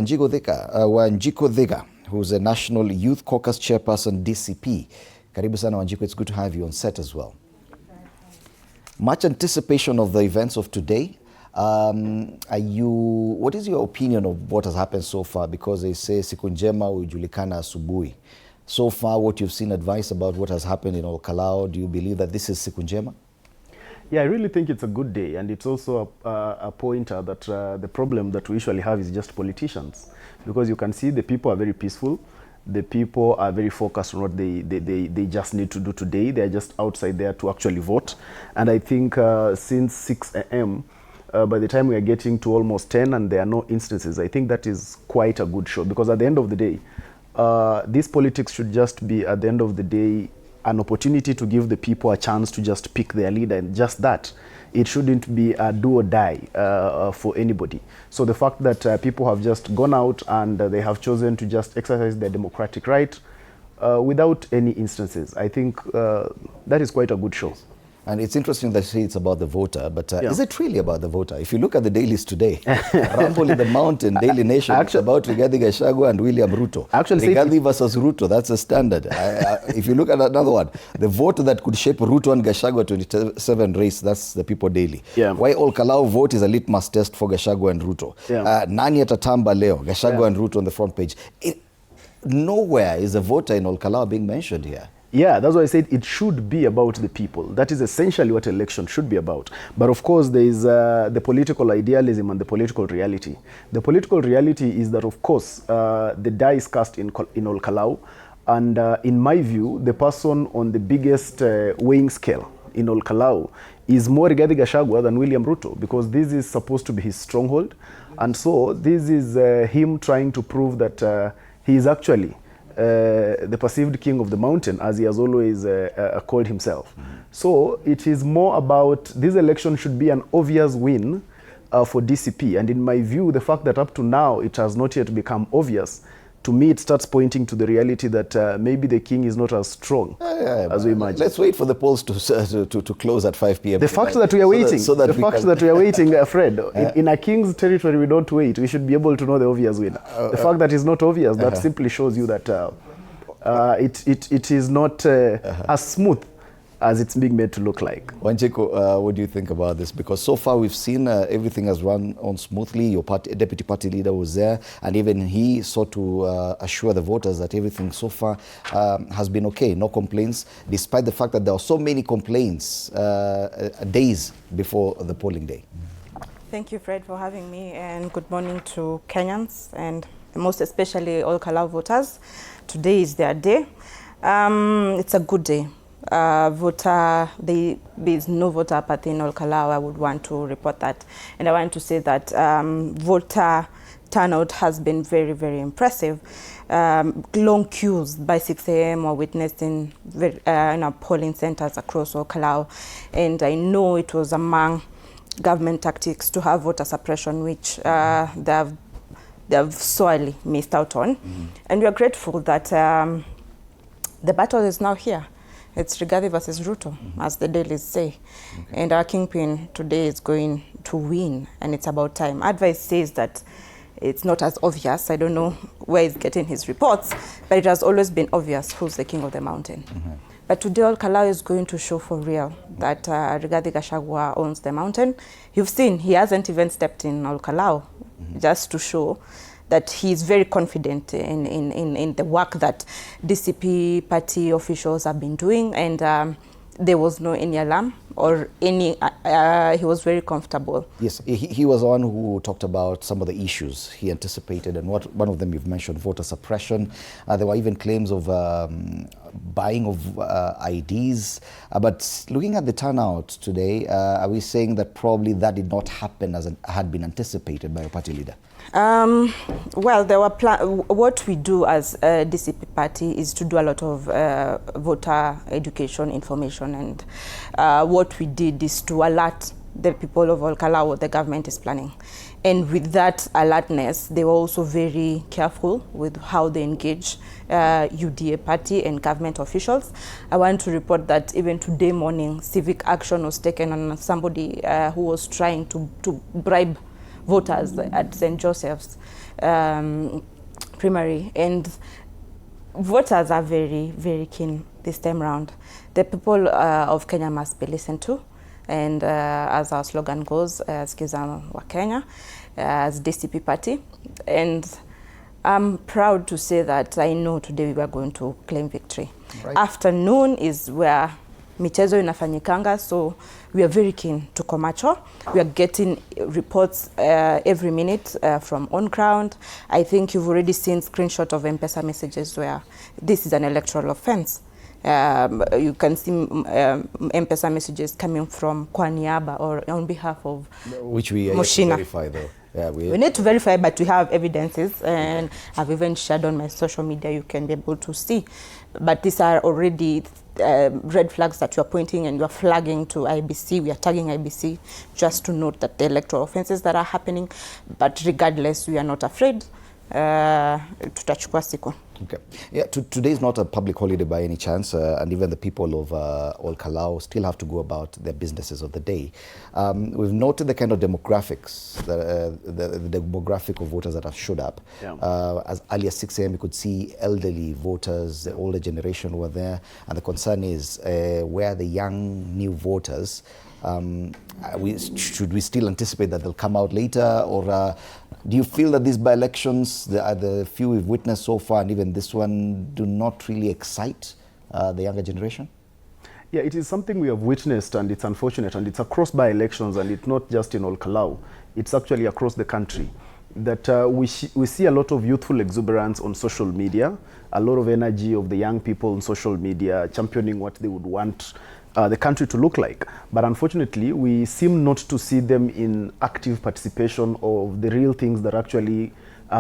Wanjiko Thika, who's a National Youth Caucus Chairperson, DCP. Karibu sana Wanjiko, it's good to have you on set as well. Much anticipation of the events of today. What is your opinion of what has happened so far? Because they say siku njema hujulikana asubuhi. So far, what you've seen advice about what has happened in Kalou, do you believe that this is siku njema? Yeah, I really think it's a good day, and it's also a pointer that the problem that we usually have is just politicians, because you can see the people are very peaceful, the people are very focused on what they just need to do today. They are just outside there to actually vote, and I think since 6 a.m., by the time we are getting to almost 10 and there are no instances, I think that is quite a good show, because at the end of the day, this politics should just be, at the end of the day, an opportunity to give the people a chance to just pick their leader, and just that. It shouldn't be a do or die for anybody. So the fact that people have just gone out and they have chosen to just exercise their democratic right without any instances, I think that is quite a good show. And it's interesting that you say it's about the voter, but is it really about the voter? If you look at the dailies today, Rumble in the Mountain, Daily Nation, it's about Rigathi Gachagua and William Ruto. Actually, Rigathi versus Ruto, that's a standard. If you look at another one, the vote that could shape Ruto and Gachagua 27 race, that's the People Daily. Yeah. Why all Kalou vote is a litmus test for Gachagua and Ruto. Yeah. Nani atatamba leo, Gachagua and Ruto on the front page. Nowhere is a voter in Kalou being mentioned here. Yeah, that's why I said it should be about the people. That is essentially what election should be about. But of course, there is the political idealism and the political reality. The political reality is that, of course, the die is cast in Kalou. And in my view, the person on the biggest weighing scale in Kalou is more Rigathi Gachagua than William Ruto, because this is supposed to be his stronghold. And so this is him trying to prove that he is actually the perceived king of the mountain, as he has always called himself. So it is more about, this election should be an obvious win for DCP. And in my view, the fact that up to now it has not yet become obvious, to me it starts pointing to the reality that maybe the king is not as strong as we imagine. Let's wait for the polls to close at 5 p.m. The fact that we are waiting, that we are waiting, Fred, in a king's territory we don't wait. We should be able to know the obvious winner. The fact that it's not obvious, that simply shows you that it is not as smooth as it's being made to look like. Wanjiko, what do you think about this? Because so far we've seen everything has run on smoothly. Your deputy party leader was there, and even he sought to assure the voters that everything so far has been okay, no complaints, despite the fact that there are so many complaints days before the polling day. Thank you, Fred, for having me, and good morning to Kenyans, and most especially all Kalou voters. Today is their day. It's a good day. There is no voter apathy in Kalou. I would want to report that, and I want to say that voter turnout has been very, very impressive. Long queues by 6 a.m. were witnessed in polling centers across Kalou, and I know it was among government tactics to have voter suppression, which they have sorely missed out on. And we are grateful that the battle is now here. It's Rigathi versus Ruto, as the dailies say. And our kingpin today is going to win, and it's about time. Advice says that it's not as obvious. I don't know where he's getting his reports, but it has always been obvious who's the king of the mountain. But today, Kalou is going to show for real that Rigathi Gachagua owns the mountain. You've seen, he hasn't even stepped in Kalou, just to show that he is very confident in the work that DCP party officials have been doing, and there was no any alarm or any, he was very comfortable. Yes, he was the one who talked about some of the issues he anticipated, and one of them you've mentioned, voter suppression. There were even claims of buying of IDs. But looking at the turnout today, are we saying that probably that did not happen as had been anticipated by your party leader? Well, there were what we do as a DCP party is to do a lot of voter education information, and what we did is to alert the people of Kalou what the government is planning. And with that alertness, they were also very careful with how they engage UDA party and government officials. I want to report that even today morning, civic action was taken on somebody who was trying to bribe voters at St. Joseph's Primary, and voters are very, very keen this time round. The people of Kenya must be listened to, and as our slogan goes, Skiza wa Kenya, as DStv party. And I'm proud to say that I know today we are going to claim victory. Right. Afternoon is where michezo inafanyikanga, so we are very keen to Komacho. We are getting reports every minute from on ground. I think you've already seen screenshot of M-Pesa messages where this is an electoral offense. You can see M-Pesa messages coming from kwa niaba or on behalf of which we Mushina. Verify though. Yeah, we need to verify, but we have evidences, and I've even shared on my social media. You can be able to see. But these are already red flags that you are pointing and you are flagging to IBC. We are tagging IBC just to note that the electoral offenses that are happening. But regardless, we are not afraid. Tutachukua siku. Okay. Yeah, today is not a public holiday by any chance, and even the people of Ol Kalou still have to go about their businesses of the day. We've noted the kind of demographics, the demographic of voters that have showed up. Yeah. As early as 6 a.m. you could see elderly voters, the older generation were there, and the concern is where the young new voters, should we still anticipate that they'll come out later, or do you feel that these by-elections, the few we've witnessed so far, and even this one, do not really excite the younger generation? Yeah, it is something we have witnessed, and it's unfortunate, and it's across by-elections, and it's not just in Ol Kalou. It's actually across the country. That we see a lot of youthful exuberance on social media, a lot of energy of the young people on social media, championing what they would want the country to look like. But unfortunately, we seem not to see them in active participation of the real things that actually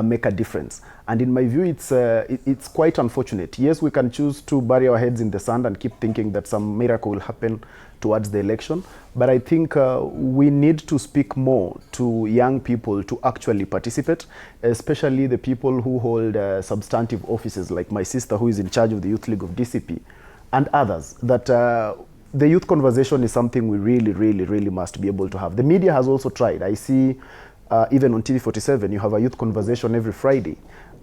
make a difference. And in my view, it's quite unfortunate. Yes, we can choose to bury our heads in the sand and keep thinking that some miracle will happen towards the election. But I think we need to speak more to young people to actually participate, especially the people who hold substantive offices, like my sister who is in charge of the Youth League of DCP, and others, that the youth conversation is something we really must be able to have. The media has also tried. I see even on TV47, you have a youth conversation every Friday.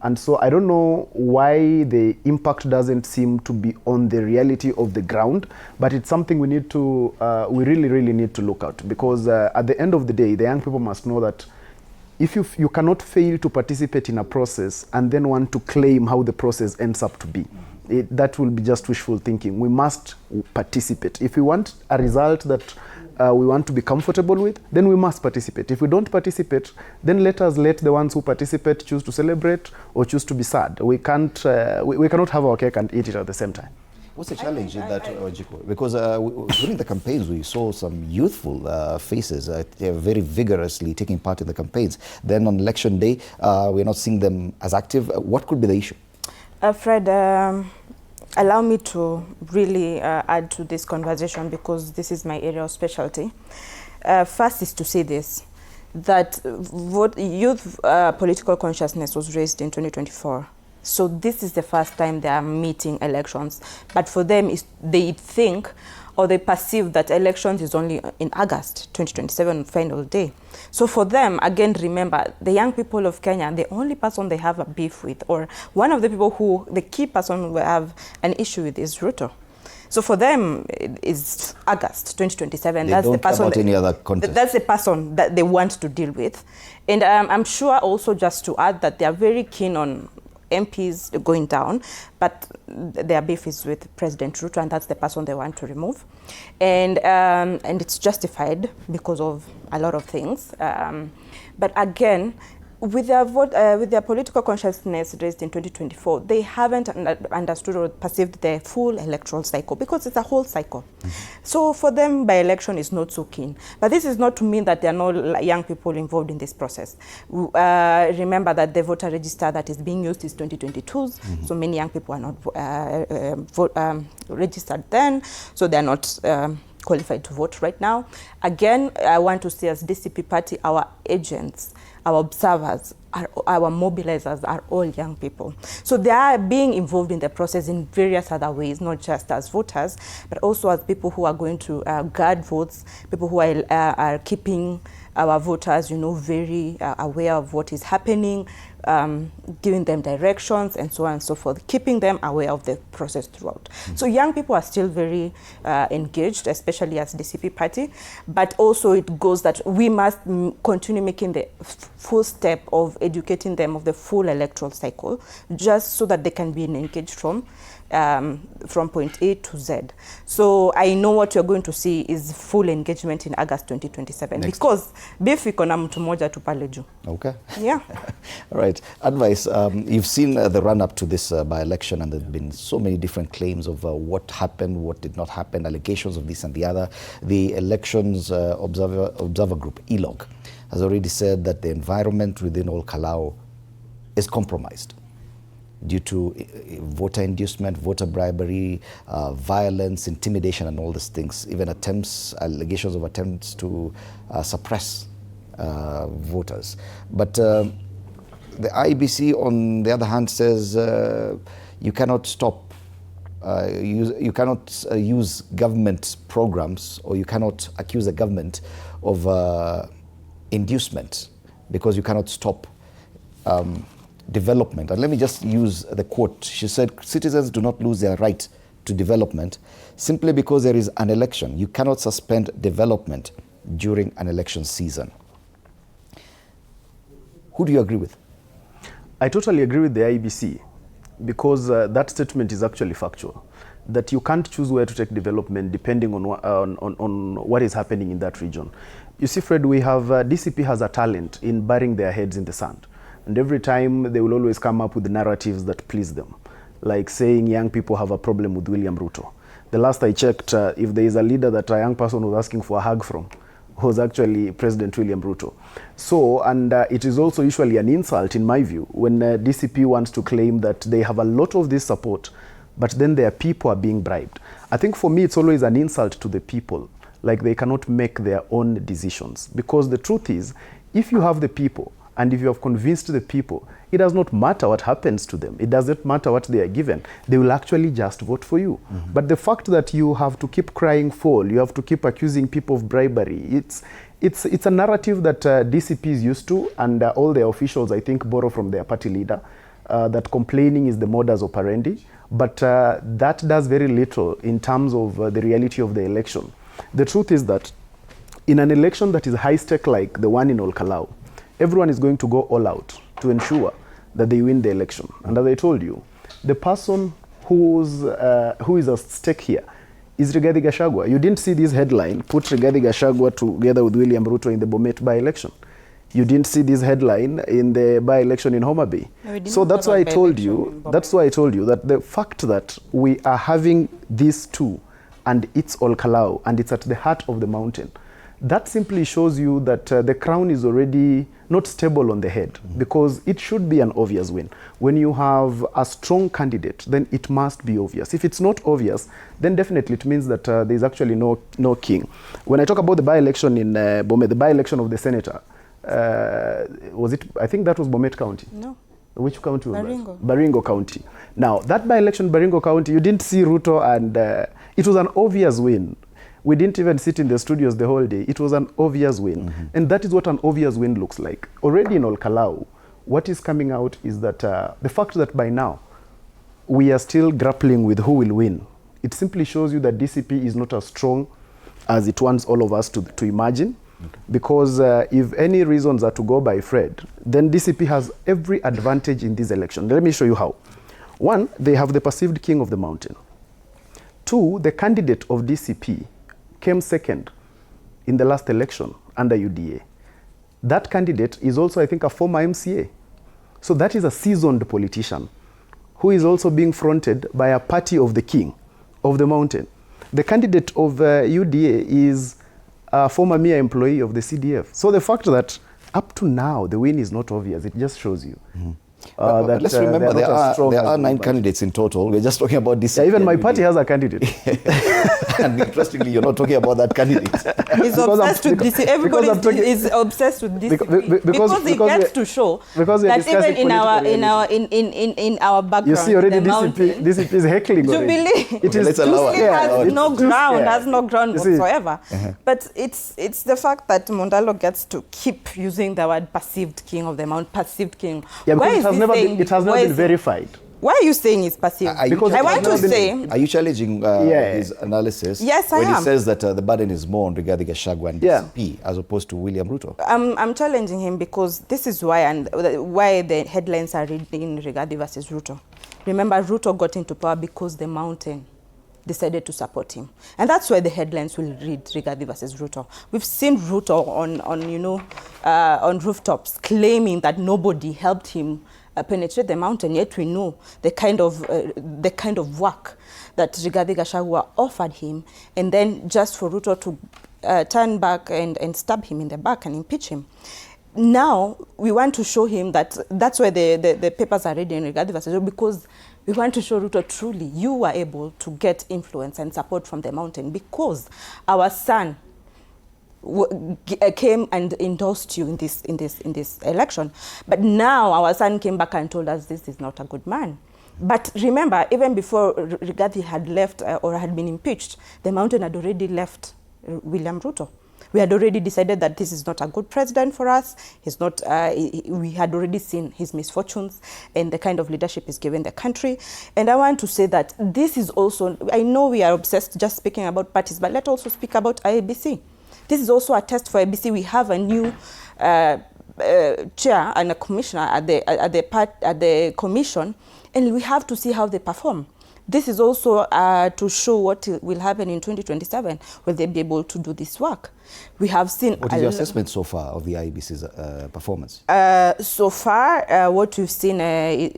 And so I don't know why the impact doesn't seem to be on the reality of the ground, but it's something we need to, we really need to look at, because at the end of the day, the young people must know that if you cannot fail to participate in a process and then want to claim how the process ends up to be, that will be just wishful thinking. We must participate. If we want a result that we want to be comfortable with, then we must participate. If we don't participate, then let the ones who participate choose to celebrate or choose to be sad. We can't, we cannot have our cake and eat it at the same time. What's the challenge in that, Ojiko? Because during the campaigns, we saw some youthful faces very vigorously taking part in the campaigns. Then on election day, we're not seeing them as active. What could be the issue? Fred, allow me to really add to this conversation, because this is my area of specialty. First is to say this, that youth political consciousness was raised in 2024. So this is the first time they are meeting elections. But for them, they think or they perceive that elections is only in August 2027, final day. So for them, again, remember, the young people of Kenya, the only person they have a beef with, or one of the people who, the key person who have an issue with, is Ruto. So for them, it's August 2027. That's the person. Any other contest. That's the person that they want to deal with. And I'm sure also, just to add, that they are very keen on MPs going down, but their beef is with President Ruto, and that's the person they want to remove. And it's justified because of a lot of things. But again, with their political consciousness raised in 2024, they haven't understood or perceived the full electoral cycle, because it's a whole cycle. So for them, by-election is not so keen. But this is not to mean that there are no young people involved in this process. Remember that the voter register that is being used is 2022's, so many young people are not registered then, so they're not qualified to vote right now. Again, I want to say, as DCP party, our agents, our observers, our mobilizers are all young people. So they are being involved in the process in various other ways, not just as voters, but also as people who are going to guard votes, people who are keeping our voters, you know, very aware of what is happening, giving them directions and so on and so forth, keeping them aware of the process throughout. So young people are still very engaged, especially as DCP party, but also it goes that we must continue making the full step of educating them of the full electoral cycle, just so that they can be engaged from point A to Z. So I know what you're going to see is full engagement in August 2027. Next. Because beef iko na mtu moja tu pale juu. Okay. Yeah. All right. Advice, you've seen the run-up to this by-election, and there have been so many different claims of what happened, what did not happen, allegations of this and the other. The Elections Observer Group, ELOG, has already said that the environment within all Kalou is compromised due to voter inducement, voter bribery, violence, intimidation, and all these things, even allegations of attempts to suppress voters. But the IBC, on the other hand, says you cannot stop, you cannot use government programs, or you cannot accuse the government of inducement, because you cannot stop development. And let me just use the quote. She said, citizens do not lose their right to development simply because there is an election. You cannot suspend development during an election season. Who do you agree with? I totally agree with the IBC, because that statement is actually factual. That you can't choose where to take development depending on what is happening in that region. You see, Fred, we have, DCP has a talent in burying their heads in the sand. And every time they will always come up with narratives that please them, like saying young people have a problem with William Ruto. The last I checked, if there is a leader that a young person was asking for a hug from, was actually President William Ruto. So, and it is also usually an insult, in my view, when DCP wants to claim that they have a lot of this support, but then their people are being bribed. I think for me, it's always an insult to the people, like they cannot make their own decisions. Because the truth is, if you have the people, and if you have convinced the people, it does not matter what happens to them. It doesn't matter what they are given. They will actually just vote for you. But the fact that you have to keep crying foul, you have to keep accusing people of bribery, it's a narrative that DCP is used to, and all their officials, I think, borrow from their party leader, that complaining is the modus operandi. But that does very little in terms of the reality of the election. The truth is that in an election that is high-stake like the one in Kalou, everyone is going to go all out to ensure that they win the election. And as I told you, the person who is at stake here is Rigathi Gachagua. You didn't see this headline, put Rigathi Gachagua together with William Ruto in the Bomet by-election. You didn't see this headline in the by-election in Homa Bay. No, so that's why I told you, that the fact that we are having these two, and it's all Kalou, and it's at the heart of the mountain, that simply shows you that the crown is already not stable on the head, because it should be an obvious win. When you have a strong candidate, then it must be obvious. If it's not obvious, then definitely it means that there's actually no king. When I talk about the by-election in Bomet, the by-election of the senator, was it, I think that was Bomet County? No. Which county was Baringo. That? Baringo County. Now, that by-election, Baringo County, you didn't see Ruto, and it was an obvious win. We didn't even sit in the studios the whole day. It was an obvious win. And that is what an obvious win looks like. Already in Kalou, what is coming out is that the fact that by now we are still grappling with who will win, it simply shows you that DCP is not as strong as it wants all of us to imagine. Because if any reasons are to go by Fred, then DCP has every advantage in this election. Let me show you how. One, they have the perceived king of the mountain. Two, the candidate of DCP came second in the last election under UDA. That candidate is also, I think, a former MCA. So that is a seasoned politician who is also being fronted by a party of the king of the mountain. The candidate of UDA is a former mere employee of the CDF. So the fact that up to now the win is not obvious, it just shows you Let's remember there are 9 candidates in total. We're just talking about this. Yeah, even my party has a candidate. And interestingly, you're not talking about that candidate. He's obsessed with this. Everybody is obsessed with this because he gets to show that even in our background, you see already DCP is heckling. Jubilee has no ground whatsoever. But it's the fact that Mondalo gets to keep using the word perceived king of the mount, perceived king. Yeah, because it has never been verified. Why are you saying it's perceived? Because I want to say... Are you challenging his analysis? Yes, I am. When he says that the burden is more on Rigathi Gachagua and DCP as opposed to William Ruto? I'm challenging him because this is why the headlines are reading Rigathi versus Ruto. Remember, Ruto got into power because the mountain decided to support him. And that's why the headlines will read Rigathi versus Ruto. We've seen Ruto on rooftops claiming that nobody helped him penetrate the mountain, yet we know the kind of work that Rigathi Gachagua offered him, and then just for Ruto to turn back and stab him in the back and impeach him. Now we want to show him that's why the papers are reading Rigathi versus Ruto, because we want to show Ruto truly you were able to get influence and support from the mountain because our son came and endorsed you in this election. But now our son came back and told us this is not a good man. But remember, even before Rigathi had left or had been impeached, the mountain had already left William Ruto. We had already decided that this is not a good president for us. He's not. We had already seen his misfortunes and the kind of leadership he's given the country. And I want to say that this is also, I know we are obsessed just speaking about parties, but let's also speak about IEBC. This is also a test for IEBC. We have a new chair and a commissioner at the commission, and we have to see how they perform. This is also to show what will happen in 2027. Will they be able to do this work? We have seen... What is your assessment so far of the IEBC's performance? So far, what we've seen,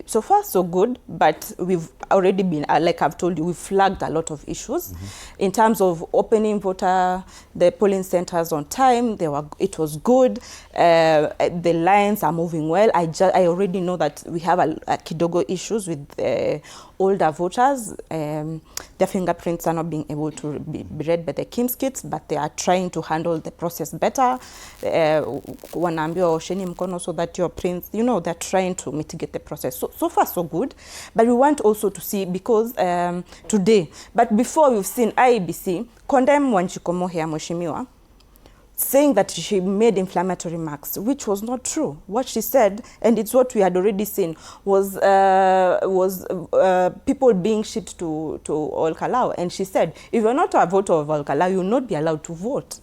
so far so good, but we've already been, like I've told you, we've flagged a lot of issues. In terms of opening the polling centers on time, it was good. The lines are moving well. I already know that we have a kidogo issues with older voters. Their fingerprints are not being able to be read by the KIMS kits, but they are trying to handle the process better. Wanaambiwa osheni mkono so that your prints, they're trying to mitigate the process. So far, so good. But we want also to see, because today, but before we've seen IEBC condemn Wanjiku Mohia Mheshimiwa, saying that she made inflammatory remarks, which was not true. What she said, and it's what we had already seen, was people being shipped to Ol Kalou. And she said, if you're not a voter of Ol Kalou, you'll not be allowed to vote.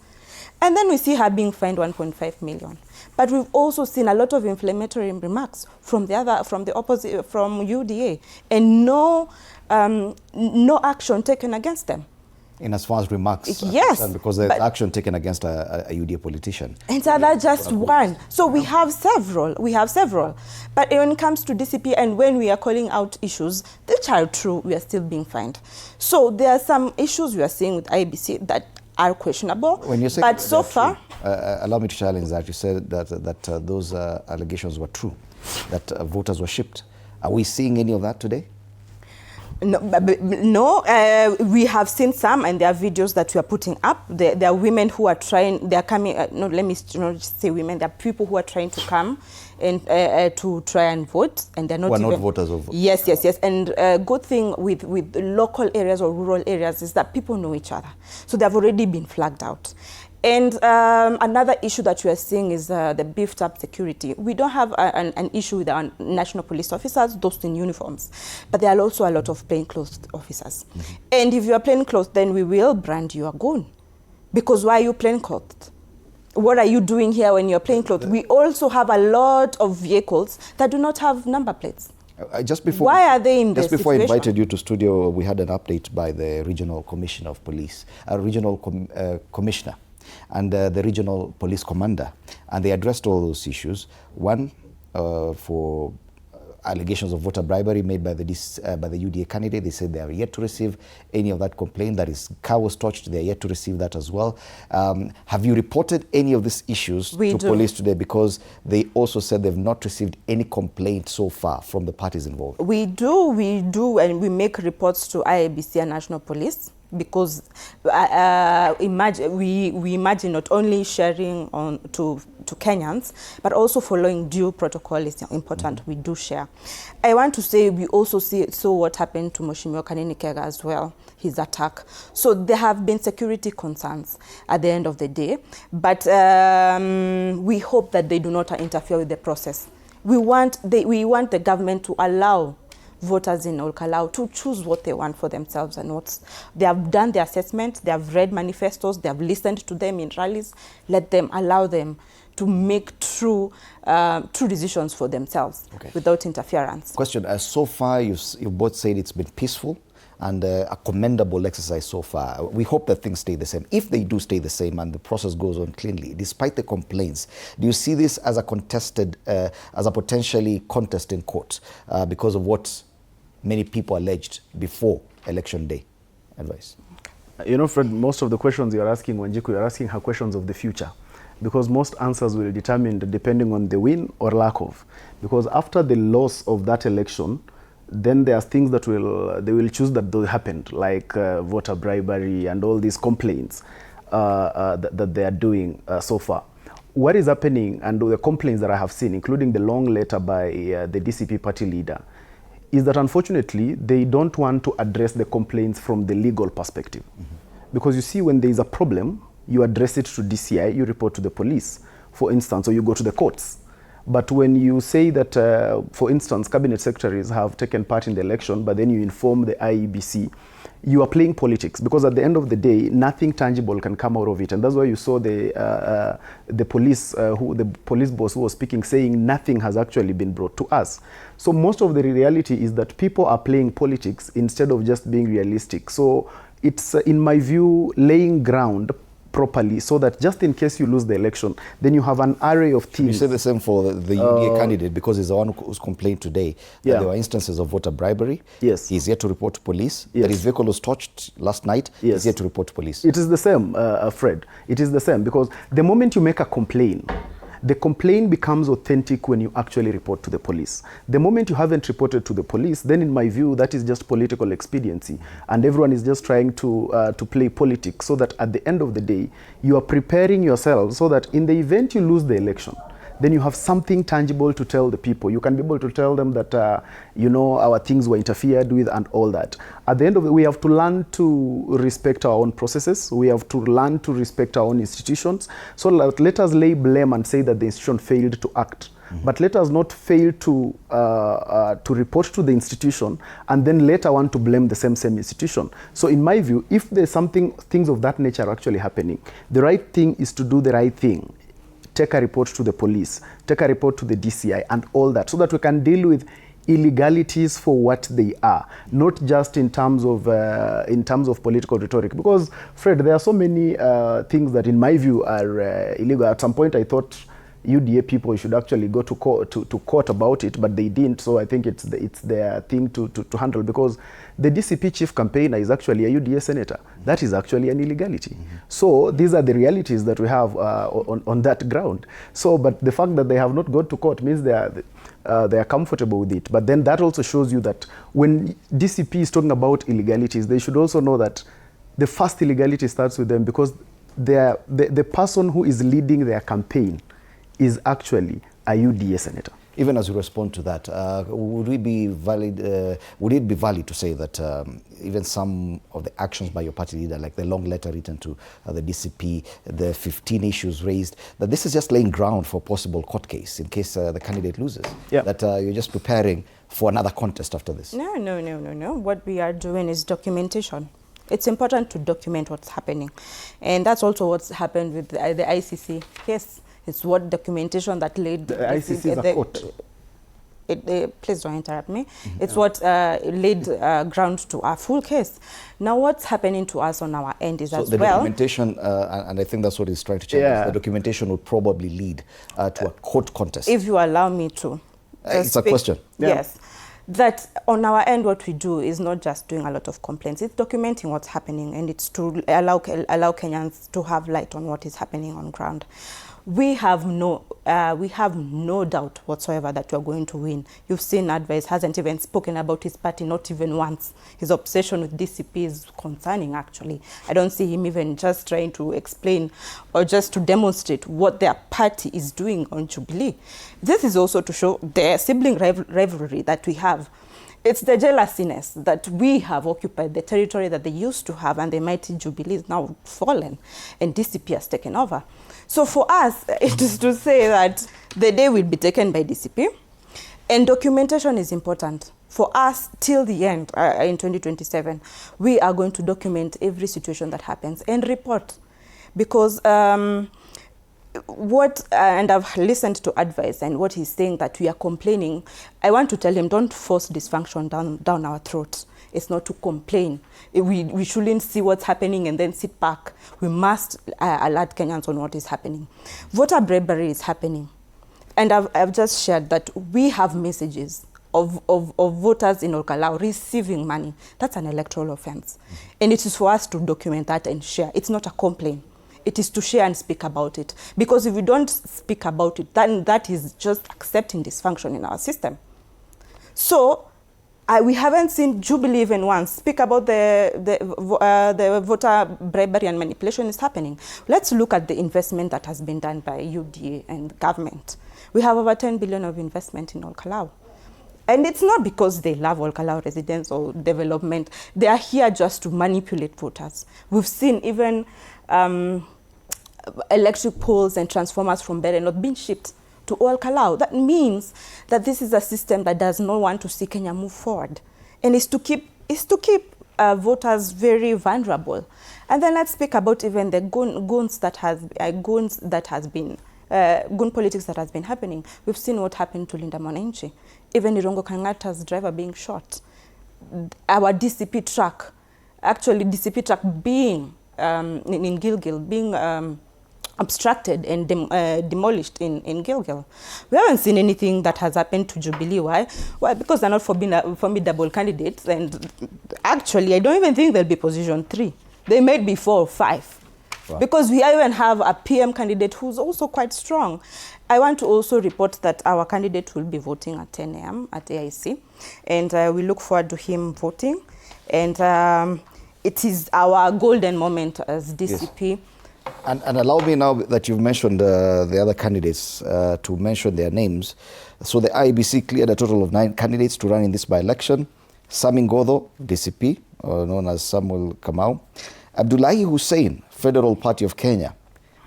And then we see her being fined 1.5 million. But we've also seen a lot of inflammatory remarks from the opposite, from UDA, and no action taken against them. In as far as remarks, yes, because there's action taken against a UDA politician. And so that's just one. So we have several. But when it comes to DCP and when we are calling out issues, which are true, we are still being fined. So there are some issues we are seeing with IEBC that are questionable. When you say but so far, allow me to challenge that. You said that those allegations were true, that voters were shipped. Are we seeing any of that today? No, we have seen some, and there are videos that we are putting up. There are women who are trying, they are coming, no, let me not say women, there are people who are trying to come and to try and vote, and they're not even... not voters of... Yes. And good thing with local areas or rural areas is that people know each other. So they've already been flagged out. And another issue that we are seeing is the beefed up security. We don't have an issue with our national police officers, those in uniforms, but there are also a lot of plainclothes officers. And if you are plainclothes, then we will brand you a gun. Because why are you plainclothed? What are you doing here when you're plainclothes? We also have a lot of vehicles that do not have number plates. Just before, why are they in this situation? Just before I invited you to studio, we had an update by the Regional Commissioner of Police, Regional Commissioner, and the Regional Police Commander, and they addressed all those issues. One, for allegations of voter bribery made by the UDA candidate. They said they are yet to receive any of that complaint. That is, car was touched. They are yet to receive that as well. Have you reported any of these issues to police today? Because they also said they've not received any complaint so far from the parties involved. We do, and we make reports to IABC and National Police. Because we imagine not only sharing on to Kenyans, but also following due protocol is important. We do share. I want to say we also saw what happened to Mheshimiwa Kanini Kega as well, his attack. So there have been security concerns at the end of the day, but we hope that they do not interfere with the process. We want the government to allow voters in Kalou to choose what they want for themselves, and they have done the assessment, they have read manifestos, they have listened to them in rallies. Allow them to make true decisions for themselves without interference. Question, so far you've both said it's been peaceful and a commendable exercise so far. We hope that things stay the same. If they do stay the same and the process goes on cleanly, despite the complaints, do you see this as a potentially contest in court because of what many people alleged before election day? Advice. You know, Fred, most of the questions you're asking, Wanjiku, you're asking her questions of the future, because most answers will be determined depending on the win or lack of. Because after the loss of that election, then there are things that they will choose that happened, like voter bribery and all these complaints that they are doing so far. What is happening, and the complaints that I have seen, including the long letter by the DCP party leader, is that unfortunately they don't want to address the complaints from the legal perspective. Because you see, when there is a problem, you address it to DCI, you report to the police, for instance, or you go to the courts. But when you say that, for instance, cabinet secretaries have taken part in the election, but then you inform the IEBC, you are playing politics, because at the end of the day, nothing tangible can come out of it. And that's why you saw the police boss who was speaking, saying nothing has actually been brought to us. So most of the reality is that people are playing politics instead of just being realistic. So it's, in my view, laying ground properly, so that just in case you lose the election, then you have an array of things. You say the same for the UDA candidate, because he's the one who's complained today that there were instances of voter bribery. Yes. He's yet to report to police. That his vehicle was touched last night. Yes. He's yet to report to police. It is the same, Fred. It is the same, because the moment you make a complaint, the complaint becomes authentic when you actually report to the police. The moment you haven't reported to the police, then in my view, that is just political expediency. And everyone is just trying to play politics, so that at the end of the day, you are preparing yourself so that in the event you lose the election, then you have something tangible to tell the people. You can be able to tell them that, you know, our things were interfered with and all that. At the end of it, we have to learn to respect our own processes. We have to learn to respect our own institutions. So let us lay blame and say that the institution failed to act. But let us not fail to report to the institution and then later want to blame the same institution. So in my view, if there's things of that nature actually happening, the right thing is to do the right thing. Take a report to the police, take a report to the DCI and all that, so that we can deal with illegalities for what they are, not just in terms of political rhetoric. Because, Fred, there are so many things that in my view are illegal. At some point I thought UDA people should actually go to court about it, but they didn't. So I think it's their thing to handle, because the DCP chief campaigner is actually a UDA senator. That is actually an illegality. So these are the realities that we have on that ground. So, but the fact that they have not gone to court means they are comfortable with it. But then that also shows you that when DCP is talking about illegalities, they should also know that the first illegality starts with them, because the person who is leading their campaign is actually a UDA senator. Even as you respond to that, would it be valid to say that even some of the actions by your party leader, like the long letter written to the DCP, the 15 issues raised, that this is just laying ground for a possible court case in case the candidate loses? Yeah. That you're just preparing for another contest after this? No. What we are doing is documentation. It's important to document what's happening. And that's also what's happened with the ICC case. It's what documentation that laid... The ICC is a court. Please don't interrupt me. It's what laid ground to our full case. Now, what's happening to us on our end is as well... So the documentation, and I think that's what he's trying to check, the documentation would probably lead to a court contest. If you allow me to. It's a question. Yeah. Yes. That on our end, what we do is not just doing a lot of complaints. It's documenting what's happening, and it's to allow Kenyans to have light on what is happening on ground. We have no doubt whatsoever that we're going to win. You've seen Advice hasn't even spoken about his party, not even once. His obsession with DCP is concerning, actually. I don't see him even just trying to explain or just to demonstrate what their party is doing on Jubilee. This is also to show the sibling rivalry that we have. It's the jealousiness that we have occupied the territory that they used to have, and the mighty Jubilee is now fallen, and DCP has taken over. So for us, it is to say that the day will be taken by DCP, and documentation is important. For us, till the end, in 2027, we are going to document every situation that happens and report. Because and I've listened to Advice and what he's saying, that we are complaining. I want to tell him, don't force dysfunction down our throats. It's not to complain. We shouldn't see what's happening and then sit back. We must alert Kenyans on what is happening. Voter bribery is happening. And I've just shared that we have messages of voters in Kalou receiving money. That's an electoral offense. And it is for us to document that and share. It's not a complaint. It is to share and speak about it. Because if we don't speak about it, then that is just accepting dysfunction in our system. So we haven't seen Jubilee even once speak about the voter bribery and manipulation is happening. Let's look at the investment that has been done by UDA and government. We have over 10 billion of investment in Kalou. And it's not because they love Kalou residents or development. They are here just to manipulate voters. We've seen even electric poles and transformers from Berenot being shipped to Kalou. That means that this is a system that does not want to see Kenya move forward, and is to keep voters very vulnerable. And then let's speak about even the gun politics that has been happening. We've seen what happened to Linda Mwananchi, even Irongo Kangata's driver being shot. Our DCP truck being in Gilgil, being obstructed and demolished in Gilgil. We haven't seen anything that has happened to Jubilee. Why? Well, because they're not formidable candidates, and actually I don't even think they'll be position 3. They might be 4 or 5. Wow. Because we even have a PM candidate who's also quite strong. I want to also report that our candidate will be voting at 10 a.m. at AIC, and we look forward to him voting. And it is our golden moment as DCP. Yes. And allow me, now that you've mentioned the other candidates, to mention their names. So the IEBC cleared a total of 9 candidates to run in this by-election. Sami Ngodho, DCP, known as Samuel Kamau. Abdullahi Hussein, Federal Party of Kenya.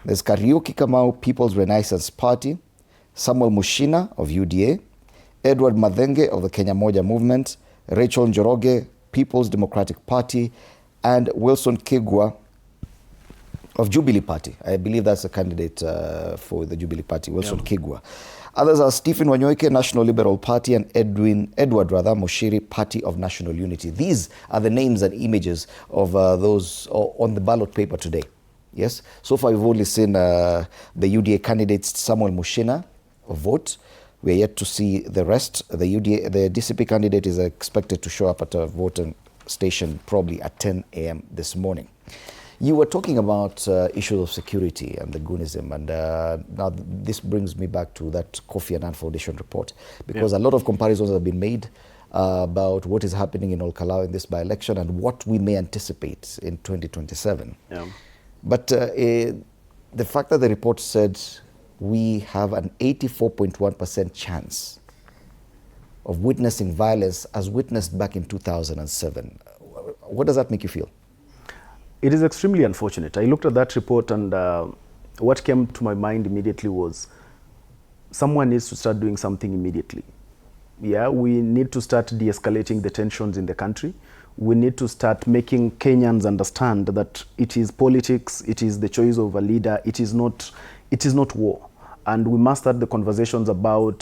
There's Kariuki Kamau, People's Renaissance Party. Samuel Mushina of UDA. Edward Madhenge of the Kenya Moja Movement. Rachel Njoroge, People's Democratic Party. And Wilson Kigwa of Jubilee Party. I believe that's a candidate for the Jubilee Party, Wilson Kigwa. Others are Stephen Wanyoike, National Liberal Party, and Edward Mushiri, Party of National Unity. These are the names and images of those on the ballot paper today. Yes? So far, we've only seen the UDA candidate Samuel Mushina vote. We are yet to see the rest. The DCP candidate is expected to show up at a voting station probably at 10 a.m. this morning. You were talking about issues of security and the Goonism, and now this brings me back to that Kofi Annan Foundation report, because a lot of comparisons have been made about what is happening in Kalou in this by-election and what we may anticipate in 2027. Yeah. But the fact that the report said we have an 84.1% chance of witnessing violence as witnessed back in 2007, what does that make you feel? It is extremely unfortunate. I looked at that report, and what came to my mind immediately was someone needs to start doing something immediately. Yeah, we need to start de-escalating the tensions in the country. We need to start making Kenyans understand that it is politics, it is the choice of a leader, it is not war. And we must start the conversations about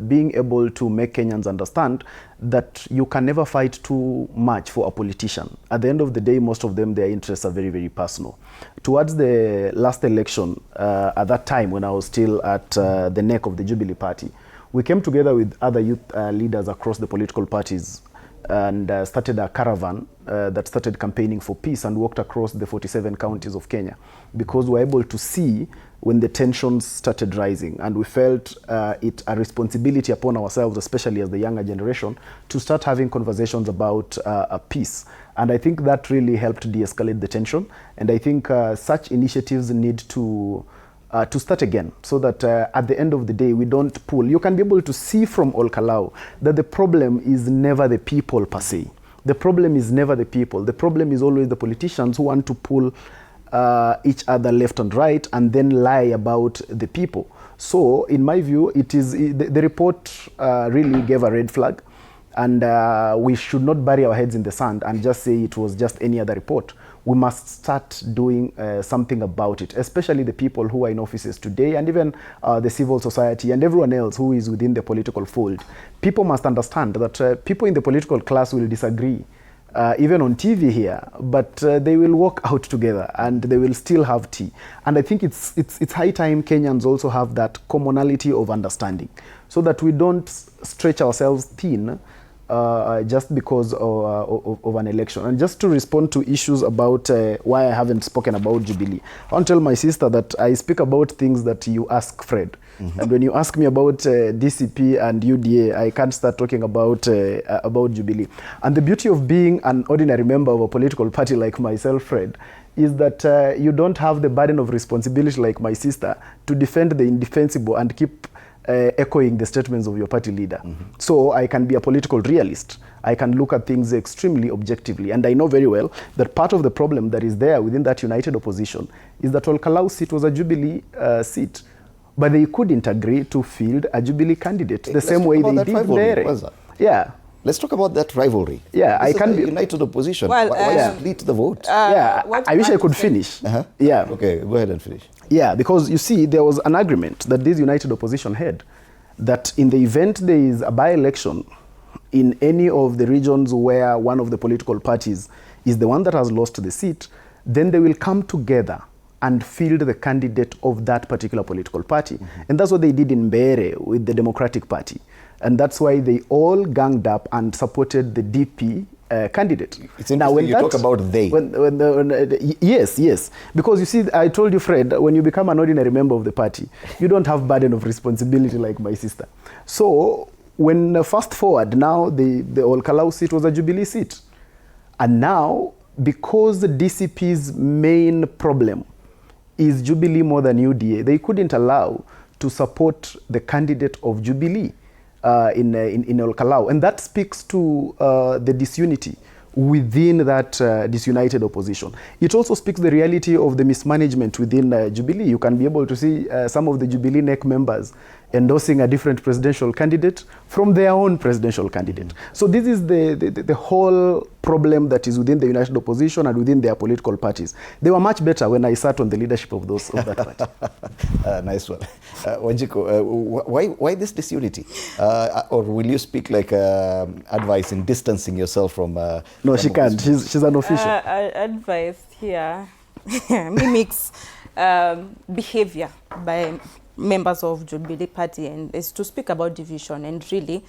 being able to make Kenyans understand that you can never fight too much for a politician. At the end of the day, most of them, their interests are very, very personal. Towards the last election, at that time when I was still at the neck of the Jubilee Party, we came together with other youth leaders across the political parties and started a caravan that started campaigning for peace and walked across the 47 counties of Kenya, because we were able to see when the tensions started rising, and we felt it a responsibility upon ourselves, especially as the younger generation, to start having conversations about peace. And I think that really helped de-escalate the tension, and I think such initiatives need to start again, so that at the end of the day we don't pull. You can be able to see from All Kalou that the problem is never the people per se. The problem is never the people. The problem is always the politicians who want to pull each other left and right and then lie about the people. So in my view, it is the report really gave a red flag, and we should not bury our heads in the sand and just say it was just any other report. We must start doing something about it, especially the people who are in offices today, and even the civil society and everyone else who is within the political fold. People must understand that people in the political class will disagree, even on TV here, but they will walk out together and they will still have tea. And I think it's high time Kenyans also have that commonality of understanding, so that we don't stretch ourselves thin just because of an election. And just to respond to issues about why I haven't spoken about Jubilee, I want to tell my sister that I speak about things that you ask Fred. And when you ask me about DCP and UDA, I can't start talking about Jubilee. And the beauty of being an ordinary member of a political party like myself, Fred, is that you don't have the burden of responsibility like my sister to defend the indefensible and keep echoing the statements of your party leader. So I can be a political realist. I can look at things extremely objectively. And I know very well that part of the problem that is there within that united opposition is that All Kalou seat was a Jubilee seat. But they couldn't agree to field a Jubilee candidate the same way they did there. Yeah. Let's talk about that rivalry. Yeah, I can be united opposition. Well, why split the vote? Yeah, I wish I could finish. Yeah. Okay, go ahead and finish. Yeah, because you see, there was an agreement that this united opposition had, that in the event there is a by-election in any of the regions where one of the political parties is the one that has lost the seat, then they will come together and field the candidate of that particular political party. And that's what they did in Mbeere with the Democratic Party. And that's why they all ganged up and supported the DP candidate. It's interesting now, when you talk about they. Yes. Because you see, I told you, Fred, when you become an ordinary member of the party, you don't have burden of responsibility like my sister. So when fast forward, now the All Kalou seat was a Jubilee seat. And now, because the DCP's main problem is Jubilee more than UDA, they couldn't allow to support the candidate of Jubilee in All Kalou. And that speaks to the disunity within that disunited opposition. It also speaks the reality of the mismanagement within Jubilee. You can be able to see some of the Jubilee NEC members endorsing a different presidential candidate from their own presidential candidate. So this is the whole problem that is within the united opposition and within their political parties. They were much better when I sat on the leadership of that party. Nice one. Wajiko, why this disunity? Or will you speak like advice in distancing yourself from... No, she can't. She's an official. Advice here mimics behavior by members of Jubilee Party, and is to speak about division and really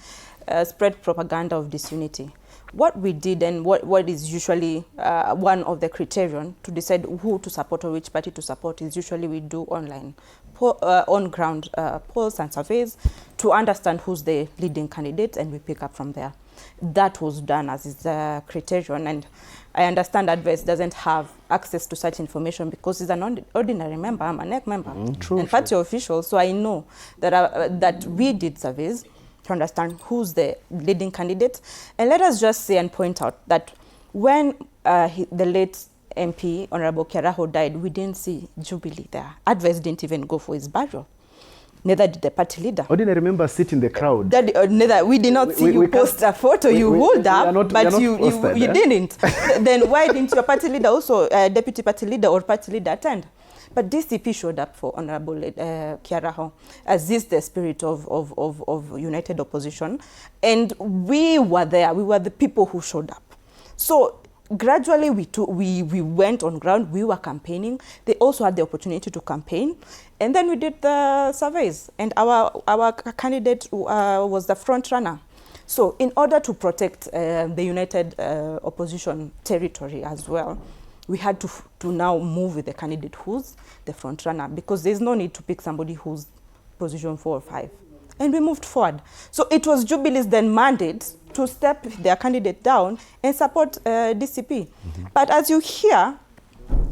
spread propaganda of disunity. What we did, and what is usually one of the criterion to decide who to support or which party to support, is usually we do online on-ground polls and surveys to understand who's the leading candidate, and we pick up from there. That was done as is a criterion, and I understand Advice doesn't have access to such information because he's an ordinary member. I'm a NEC member and party official, so I know that that we did surveys to understand who's the leading candidate. And let us just say and point out that when the late MP, Honorable Kiaraho, died, we didn't see Jubilee there. Advice didn't even go for his burial. Neither did the party leader. Ordinary members sit in the crowd. Neither we did not see you post a photo. You hold up, but you didn't. Then why didn't your party leader also, deputy party leader or party leader, attend? But DCP showed up for Honorable Kiaraho, as is the spirit of united opposition, and we were there. We were the people who showed up. So gradually we went on ground, we were campaigning. They also had the opportunity to campaign. And then we did the surveys, and our candidate was the front runner. So in order to protect the united opposition territory as well, we had to now move with the candidate who's the front runner, because there's no need to pick somebody who's position 4 or 5. And we moved forward. So it was Jubilee's then mandate to step their candidate down and support DCP. But as you hear,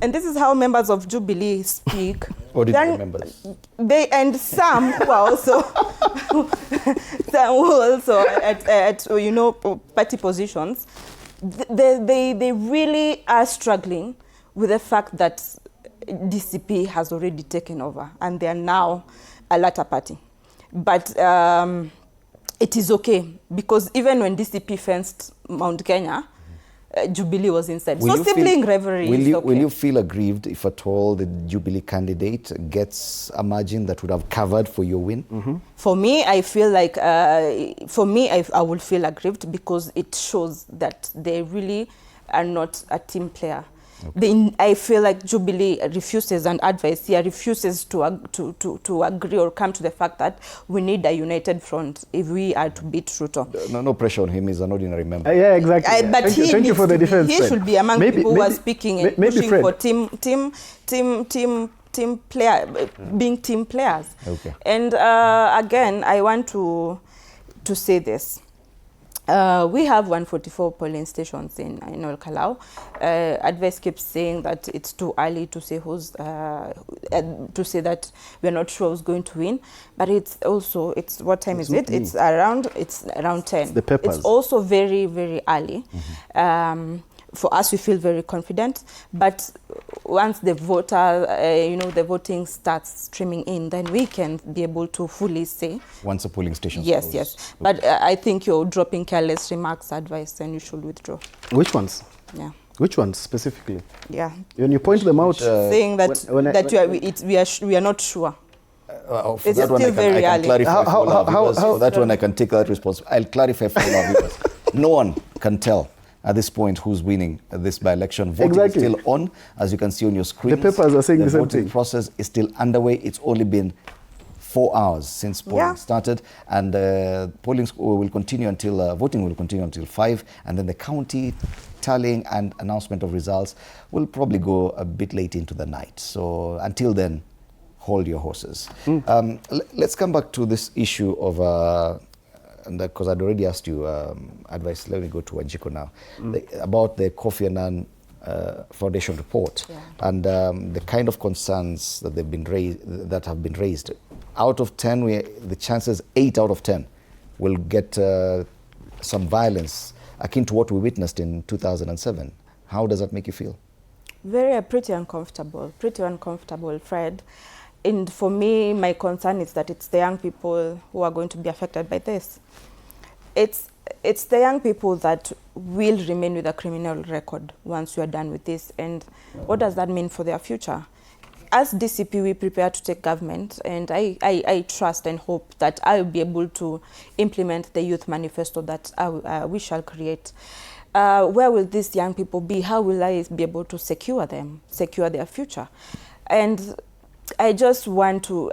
and this is how members of Jubilee speak. Ordinary members. They, and some who are also, at you know, party positions, they really are struggling with the fact that DCP has already taken over and they are now a latter party. But it is okay, because even when DCP fenced Mount Kenya, Jubilee was inside. So sibling rivalry is okay. Will you feel aggrieved if at all the Jubilee candidate gets a margin that would have covered for your win? For me, I feel like, I will feel aggrieved, because it shows that they really are not a team player. Okay. I feel like Jubilee refuses, and advice here refuses to agree or come to the fact that we need a united front if we are to beat Ruto. No pressure on him. He's an ordinary member. Yeah, exactly. But thank you for the defense. He should be among people who are speaking and pushing Fred. for team player, being team players. Okay. And again, I want to say this. We have 144 polling stations in Kalou. Advice keeps saying that it's too early to say to say that we're not sure who's going to win. But it's also, what time is it? It's around 10. It's the papers. It's also very, very early. For us, we feel very confident. But once the the voting starts streaming in, then we can be able to fully say. Once a polling station. Yes, yes. Okay. But I think you're dropping careless remarks, advice, then you should withdraw. Which ones? Yeah. Which ones specifically? Yeah. When you point them out, saying that we are not sure. For that one, I can clarify for our viewers. For that one, I can take that responsibility. I'll clarify for our viewers. No one can tell at this point who's winning this by-election. Voting is still on, as you can see on your screen. The papers are saying the same thing. The voting process is still underway. It's only been 4 hours since polling started, and polling will continue until voting will continue until 5, and then the county tallying and announcement of results will probably go a bit late into the night. So until then, hold your horses. Let's come back to this issue of. And because I'd already asked you advice, let me go to Wanjiko now, about the Kofi Annan Foundation report and the kind of concerns that have been raised. Out of 10, the chances 8 out of 10 will get some violence akin to what we witnessed in 2007. How does that make you feel? Pretty uncomfortable, Fred. And for me, my concern is that it's the young people who are going to be affected by this. It's the young people that will remain with a criminal record once we are done with this. And what does that mean for their future? As DCP, we prepare to take government, and I trust and hope that I will be able to implement the youth manifesto that we shall create. Where will these young people be? How will I be able to secure them, secure their future? And I just want to,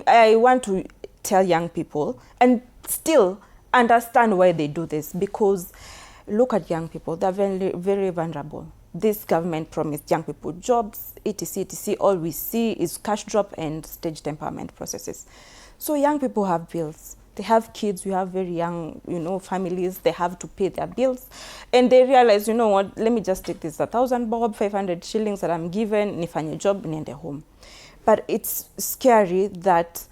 I want to tell young people and still understand why they do this, because look at young people, they're very, very vulnerable. This government promised young people jobs, etc., etc. All we see is cash drop and staged empowerment processes. So young people have bills. They have kids, we have very young, families, they have to pay their bills. And they realize, you know what, let me just take this 1,000 bob, 500 shillings that I'm given, nifanye job, niende home. But it's scary that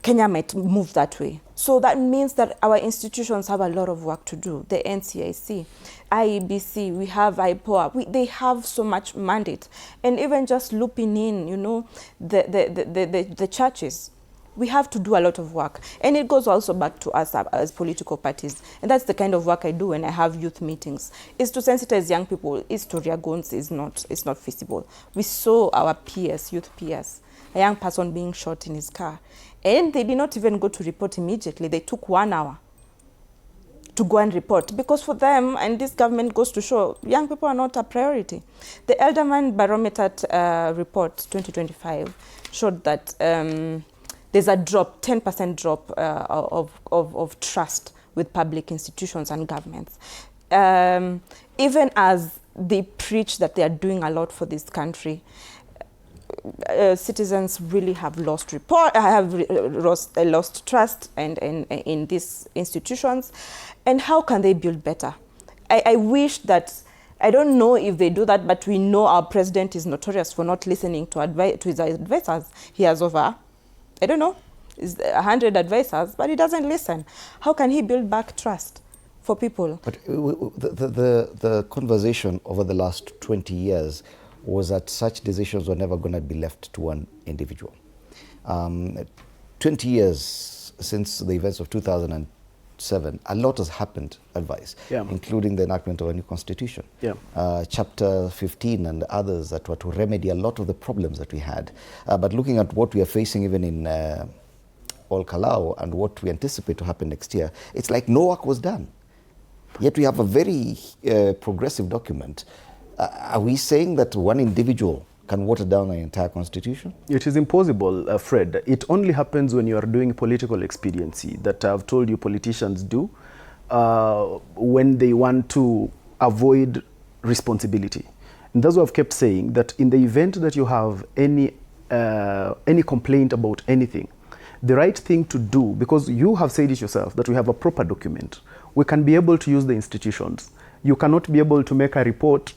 Kenya might move that way. So that means that our institutions have a lot of work to do. The NCIC, IEBC, we have IPOA, they have so much mandate. And even just looping in, the churches, we have to do a lot of work. And it goes also back to us as political parties. And that's the kind of work I do when I have youth meetings, is to sensitize young people. Historia guns is not feasible. We saw our peers, youth peers, a young person being shot in his car. And they did not even go to report immediately. They took 1 hour. to go and report, because for them, and this government goes to show, young people are not a priority. The Elderman Barometer report 2025 showed that there's a drop, 10% drop of trust with public institutions and governments. Even as they preach that they are doing a lot for this country, citizens really have lost trust in these institutions. And how can they build better? I wish that, I don't know if they do that, but we know our president is notorious for not listening to his advisors. He has over, I don't know, 100 advisors, but he doesn't listen. How can he build back trust for people? But the conversation over the last 20 years was that such decisions were never going to be left to one individual. 20 years since the events of 2007, a lot has happened, including the enactment of a new constitution. Chapter 15 and others that were to remedy a lot of the problems that we had. But looking at what we are facing even in Kalou and what we anticipate to happen next year, it's like no work was done. Yet we have a very progressive document. Are we saying that one individual can water down an entire constitution? It is impossible, Fred. It only happens when you are doing political expediency, that I've told you politicians do when they want to avoid responsibility. And that's what I've kept saying, that in the event that you have any complaint about anything, the right thing to do, because you have said it yourself, that we have a proper document, we can be able to use the institutions. You cannot be able to make a report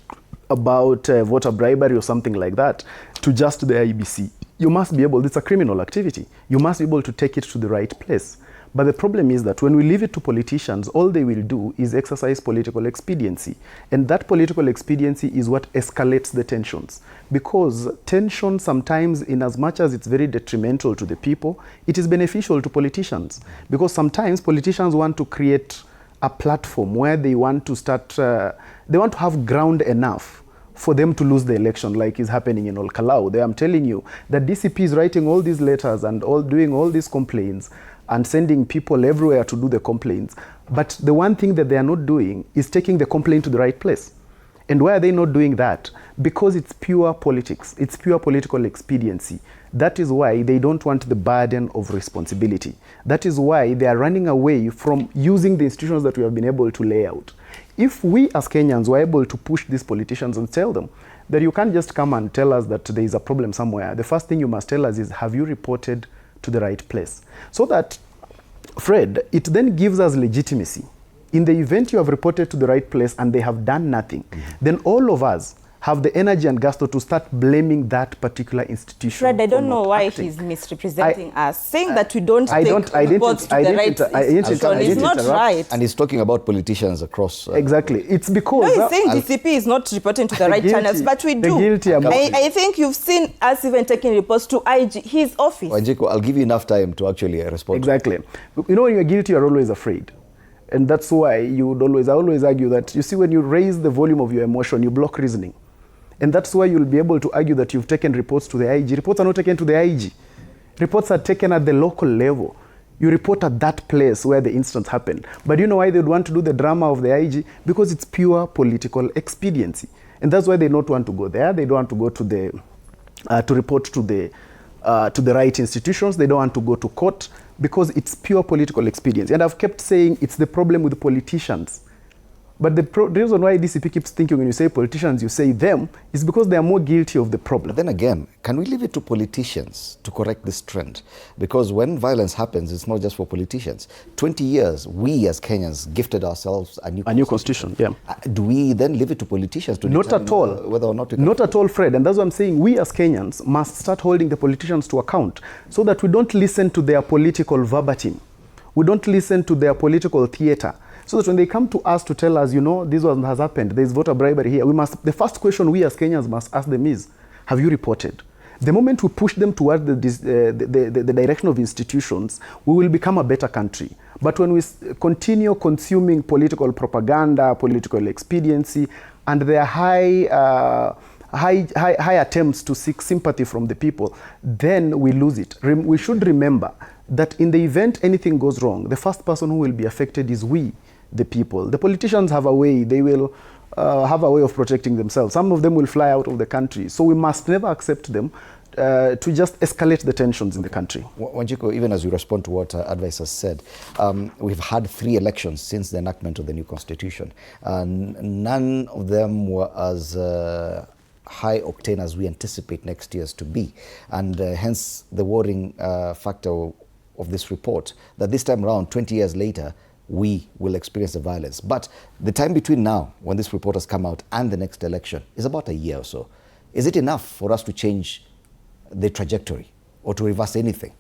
about voter bribery or something like that to just the IEBC. You must be able, it's a criminal activity. You must be able to take it to the right place. But the problem is that when we leave it to politicians, all they will do is exercise political expediency. And that political expediency is what escalates the tensions. Because tension sometimes, in as much as it's very detrimental to the people, it is beneficial to politicians. Because sometimes politicians want to create a platform where they want to start, they want to have ground enough for them to lose the election, like is happening in Kalou. I'm telling you that DCP is writing all these letters and doing all these complaints and sending people everywhere to do the complaints. But the one thing that they are not doing is taking the complaint to the right place. And why are they not doing that? Because it's pure politics. It's pure political expediency. That is why they don't want the burden of responsibility. That is why they are running away from using the institutions that we have been able to lay out. If we as Kenyans were able to push these politicians and tell them that you can't just come and tell us that there is a problem somewhere, the first thing you must tell us is, have you reported to the right place? So that, Fred, it then gives us legitimacy. In the event you have reported to the right place and they have done nothing, then all of us have the energy and gusto to start blaming that particular institution. Fred, I don't know why he's misrepresenting us, saying that we don't take reports to the right institution. It's not right. And he's talking about politicians across... Exactly. It's because... No, he's saying DCP is not reporting to the right channels, but we do. I think you've seen us even taking reports to IG, his office. Wanjiku, I'll give you enough time to actually respond. Exactly. You know, when you're guilty, you're always afraid. And that's why I always argue that, you see, when you raise the volume of your emotion, you block reasoning. And that's why you'll be able to argue that you've taken reports to the IG. Reports are not taken to the IG. Reports are taken at the local level. You report at that place where the incident happened. But you know why they would want to do the drama of the IG? Because it's pure political expediency. And that's why they don't want to go there. They don't want to go to the, to report to the right institutions. They don't want to go to court because it's pure political expediency. And I've kept saying it's the problem with the politicians. But the reason why DCP keeps thinking when you say politicians, you say them, is because they are more guilty of the problem. But then again, can we leave it to politicians to correct this trend? Because when violence happens, it's not just for politicians. 20 years, we as Kenyans gifted ourselves a new constitution. Yeah. Do we then leave it to politicians to not at all. Whether or not... Not at all, Fred. And that's what I'm saying. We as Kenyans must start holding the politicians to account so that we don't listen to their political verbatim. We don't listen to their political theater. So that when they come to us to tell us, you know, this one has happened, there's voter bribery here, the first question we as Kenyans must ask them is, have you reported? The moment we push them toward the direction of institutions, we will become a better country. But when we continue consuming political propaganda, political expediency, and their high attempts to seek sympathy from the people, then we lose it. We should remember that in the event anything goes wrong, the first person who will be affected is we, the people. The politicians have a way, they will have a way of protecting themselves. Some of them will fly out of the country. So we must never accept them to just escalate the tensions in the country. Wanjiku, even as you respond to what Advice has said, we've had 3 elections since the enactment of the new constitution. None of them were as high octane as we anticipate next year's to be. And hence the worrying factor of this report, that this time around, 20 years later, we will experience the violence. But the time between now, when this report has come out, and the next election is about a year or so. Is it enough for us to change the trajectory or to reverse anything?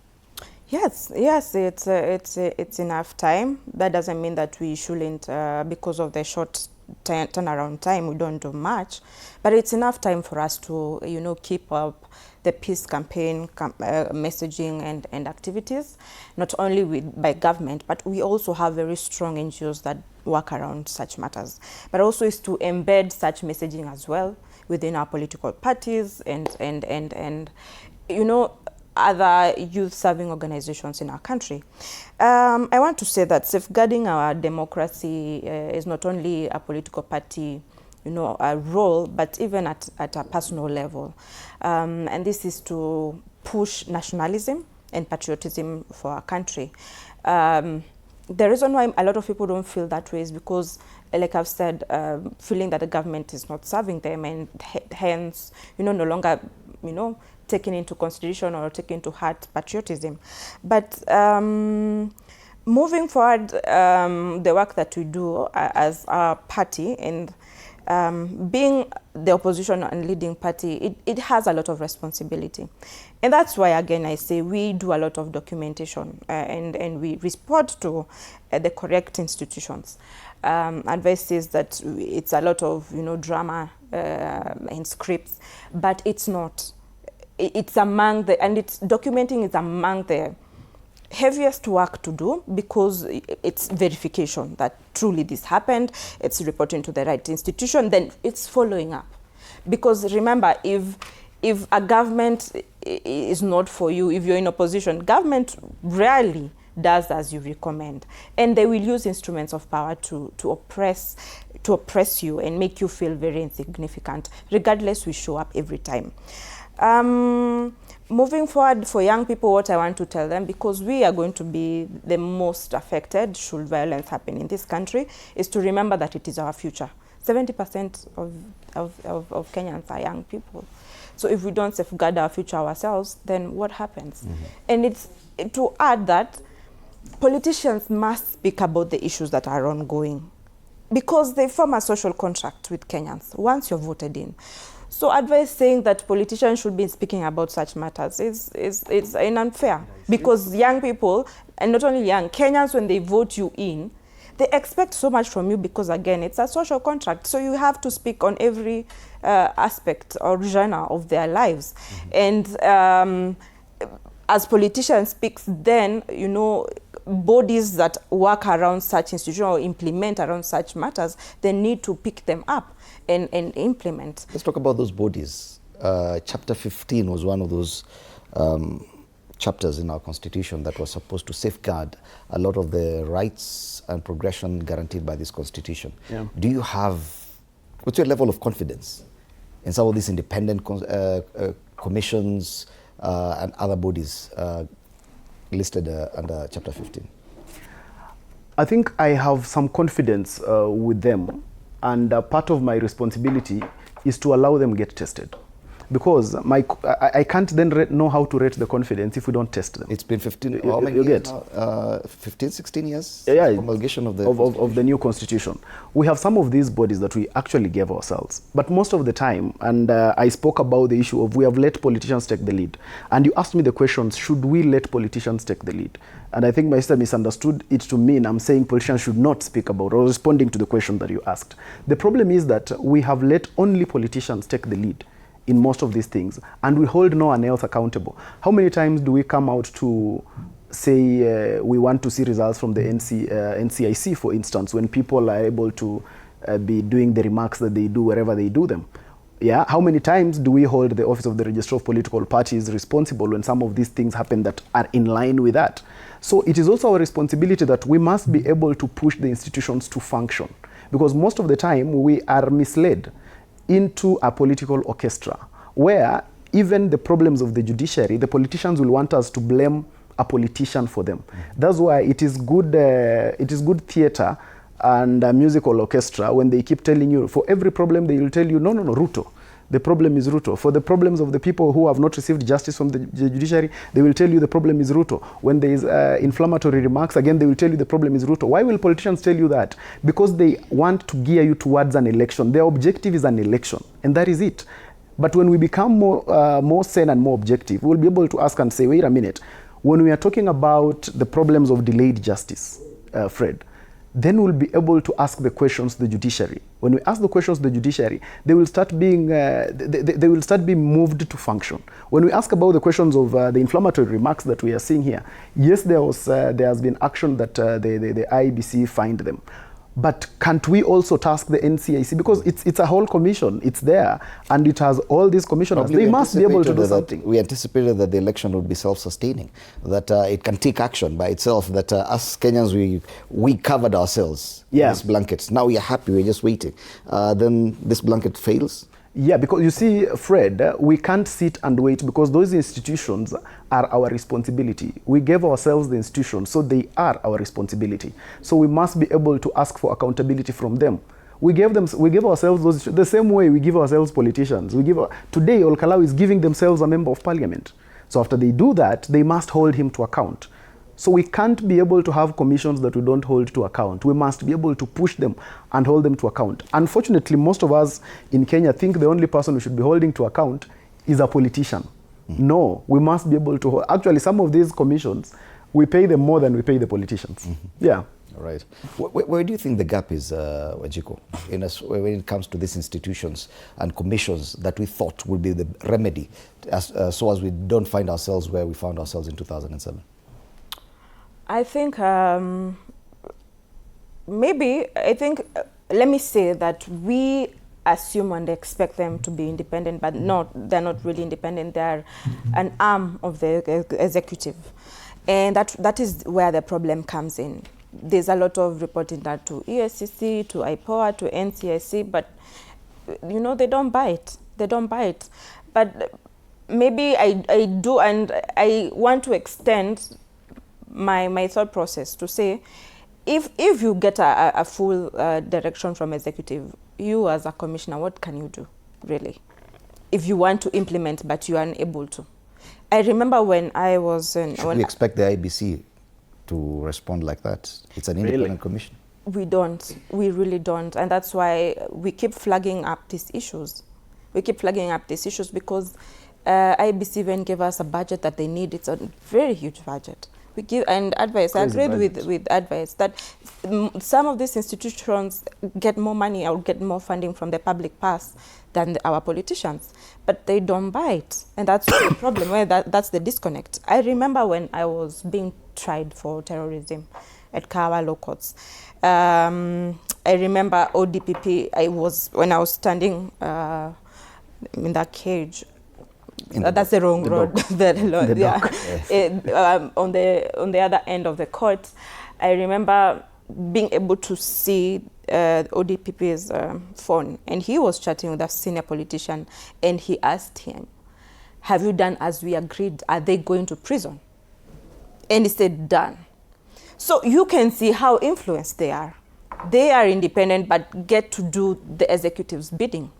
Yes, it's enough time. That doesn't mean that we shouldn't, because of the short turnaround time, we don't do much. But it's enough time for us to, keep up the peace campaign messaging and activities, not only by government, but we also have very strong NGOs that work around such matters. But also is to embed such messaging as well within our political parties and other youth-serving organizations in our country. I want to say that safeguarding our democracy is not only a political party, a role, but even at a personal level. And this is to push nationalism and patriotism for our country. The reason why a lot of people don't feel that way is because, like I've said, feeling that the government is not serving them, and hence, no longer, taking into consideration or taking into heart patriotism. But moving forward, the work that we do as our party, and being the opposition and leading party, it has a lot of responsibility. And that's why, again, I say we do a lot of documentation and we respond to the correct institutions. Advice says that it's a lot of, drama and scripts, but it's not. It's among documenting is among the heaviest work to do, because it's verification that truly this happened, it's reporting to the right institution, then it's following up. Because remember, if a government is not for you, if you're in opposition, government rarely does as you recommend, and they will use instruments of power to oppress you and make you feel very insignificant. Regardless, we show up every time. Moving forward, for young people, what I want to tell them, because we are going to be the most affected should violence happen in this country, is to remember that it is our future. 70% of Kenyans are young people. So if we don't safeguard our future ourselves, then what happens? Mm-hmm. And it's to add that politicians must speak about the issues that are ongoing, because they form a social contract with Kenyans once you're voted in. So advice saying that politicians should be speaking about such matters is unfair, because young people, and not only young, Kenyans, when they vote you in, they expect so much from you, because again, it's a social contract. So you have to speak on every aspect or genre of their lives. Mm-hmm. And as politicians speak, then, bodies that work around such institutions or implement around such matters, they need to pick them up and implement. Let's talk about those bodies. Chapter 15 was one of those chapters in our constitution that was supposed to safeguard a lot of the rights and progression guaranteed by this constitution. Yeah. What's your level of confidence in some of these independent commissions and other bodies listed under Chapter 15? I think I have some confidence with them, and part of my responsibility is to allow them get tested. Because I can't then know how to rate the confidence if we don't test them. It's been 15 16 years promulgation of the new constitution. We have some of these bodies that we actually gave ourselves. But most of the time, and I spoke about the issue of we have let politicians take the lead. And you asked me the questions, should we let politicians take the lead? And I think my sister misunderstood it to mean I'm saying politicians should not speak about, or responding to the question that you asked. The problem is that we have let only politicians take the lead in most of these things, and we hold no one else accountable. How many times do we come out to say we want to see results from the NCIC, for instance, when people are able to be doing the remarks that they do wherever they do them? Yeah, how many times do we hold the office of the Registrar of Political Parties responsible when some of these things happen that are in line with that? So it is also our responsibility that we must be able to push the institutions to function, because most of the time we are misled into a political orchestra where even the problems of the judiciary, the politicians will want us to blame a politician for them. That's why it is good theater and a musical orchestra when they keep telling you, for every problem they will tell you, no, Ruto. The problem is Ruto. For the problems of the people who have not received justice from the judiciary, they will tell you the problem is Ruto. When there is inflammatory remarks, again, they will tell you the problem is Ruto. Why will politicians tell you that? Because they want to gear you towards an election. Their objective is an election, and that is it. But when we become more sane and more objective, we'll be able to ask and say, wait a minute, when we are talking about the problems of delayed justice, Fred, then we'll be able to ask the questions to the judiciary. When we ask the questions to the judiciary, they will start being moved to function. When we ask about the questions of the inflammatory remarks that we are seeing here, yes, there has been action that the IEBC fined them. But can't we also task the NCIC? Because it's a whole commission. It's there, and it has all these commissioners. They must be able to do something. We anticipated that the election would be self-sustaining, that it can take action by itself, that us Kenyans, we covered ourselves in these blankets. Now we are happy, we're just waiting. Then this blanket fails? Yeah, because you see, Fred, we can't sit and wait because those institutions are our responsibility. We gave ourselves the institutions, so they are our responsibility. So we must be able to ask for accountability from them. We gave ourselves those, the same way we give ourselves politicians. Today, Kalou is giving themselves a member of parliament. So after they do that, they must hold him to account. So we can't be able to have commissions that we don't hold to account. We must be able to push them and hold them to account. Unfortunately, most of us in Kenya think the only person we should be holding to account is a politician. No, we must be able to hold. Actually, some of these commissions, we pay them more than we pay the politicians. Yeah. All right. Where do you think the gap is, Wajiko, when it comes to these institutions and commissions that we thought would be the remedy so as we don't find ourselves where we found ourselves in 2007? I think let me say that we assume and expect them to be independent, but they're not really independent. They're an arm of the executive. And that is where the problem comes in. There's a lot of reporting that to ESCC, to IPOA, to NCIC, but they don't buy it. They don't buy it. But maybe I do, and I want to extend my thought process to say, if you get a full direction from executive, you as a commissioner, what can you do, really? If you want to implement, but you are unable to. I remember when I was Should we expect the IBC to respond like that? It's an independent commission. We don't. We really don't. And that's why we keep flagging up these issues. We keep flagging up these issues because IBC even gave us a budget that they need. It's a very huge budget. We give and advice. Crazy I agreed with advice that some of these institutions get more money or get more funding from the public purse than our politicians, but they don't buy it, and that's the problem. Where that's the disconnect. I remember when I was being tried for terrorism at Kawa law courts. I remember ODPP. When I was standing in that cage. That's the wrong road. On the other end of the court, I remember being able to see ODPP's phone, and he was chatting with a senior politician, and he asked him, "Have you done as we agreed? Are they going to prison?" And he said, "Done." So you can see how influenced they are. They are independent, but get to do the executive's bidding.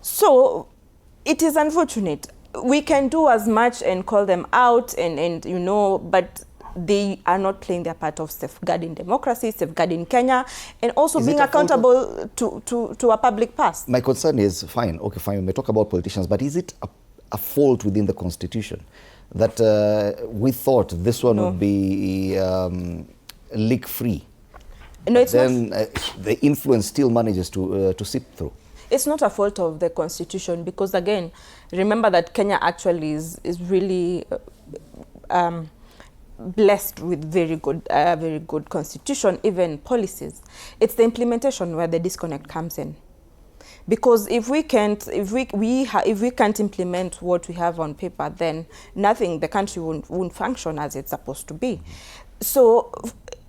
So it is unfortunate. We can do as much and call them out but they are not playing their part of safeguarding democracy, safeguarding Kenya, and also being accountable to a public purse. My concern is, fine, we may talk about politicians, but is it a fault within the Constitution that we thought this one would be leak-free? No, it's then the influence still manages to seep through. It's not a fault of the Constitution because, again, remember that Kenya actually is really blessed with very good Constitution, even policies. It's the implementation where the disconnect comes in. Because if we can't implement what we have on paper, then the country won't function as it's supposed to be. So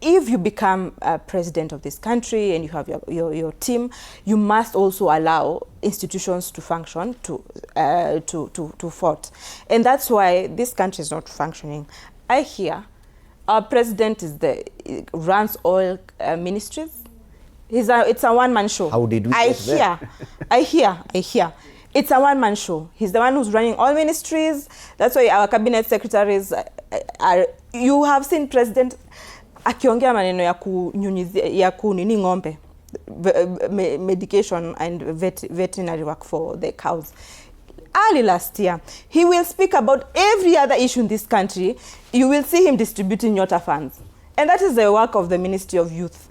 if you become president of this country and you have your team, you must also allow institutions to function, to vote. And that's why this country is not functioning. I hear our president runs all ministries. It's a one-man show. How did we get there? I hear. It's a one-man show. He's the one who's running all ministries. That's why our cabinet secretaries are. You have seen president akiongea maneno ya kunini ng'ombe, medication and veterinary work for the cows. Early last year, he will speak about every other issue in this country. You will see him distributing water funds. And that is the work of the Ministry of Youth.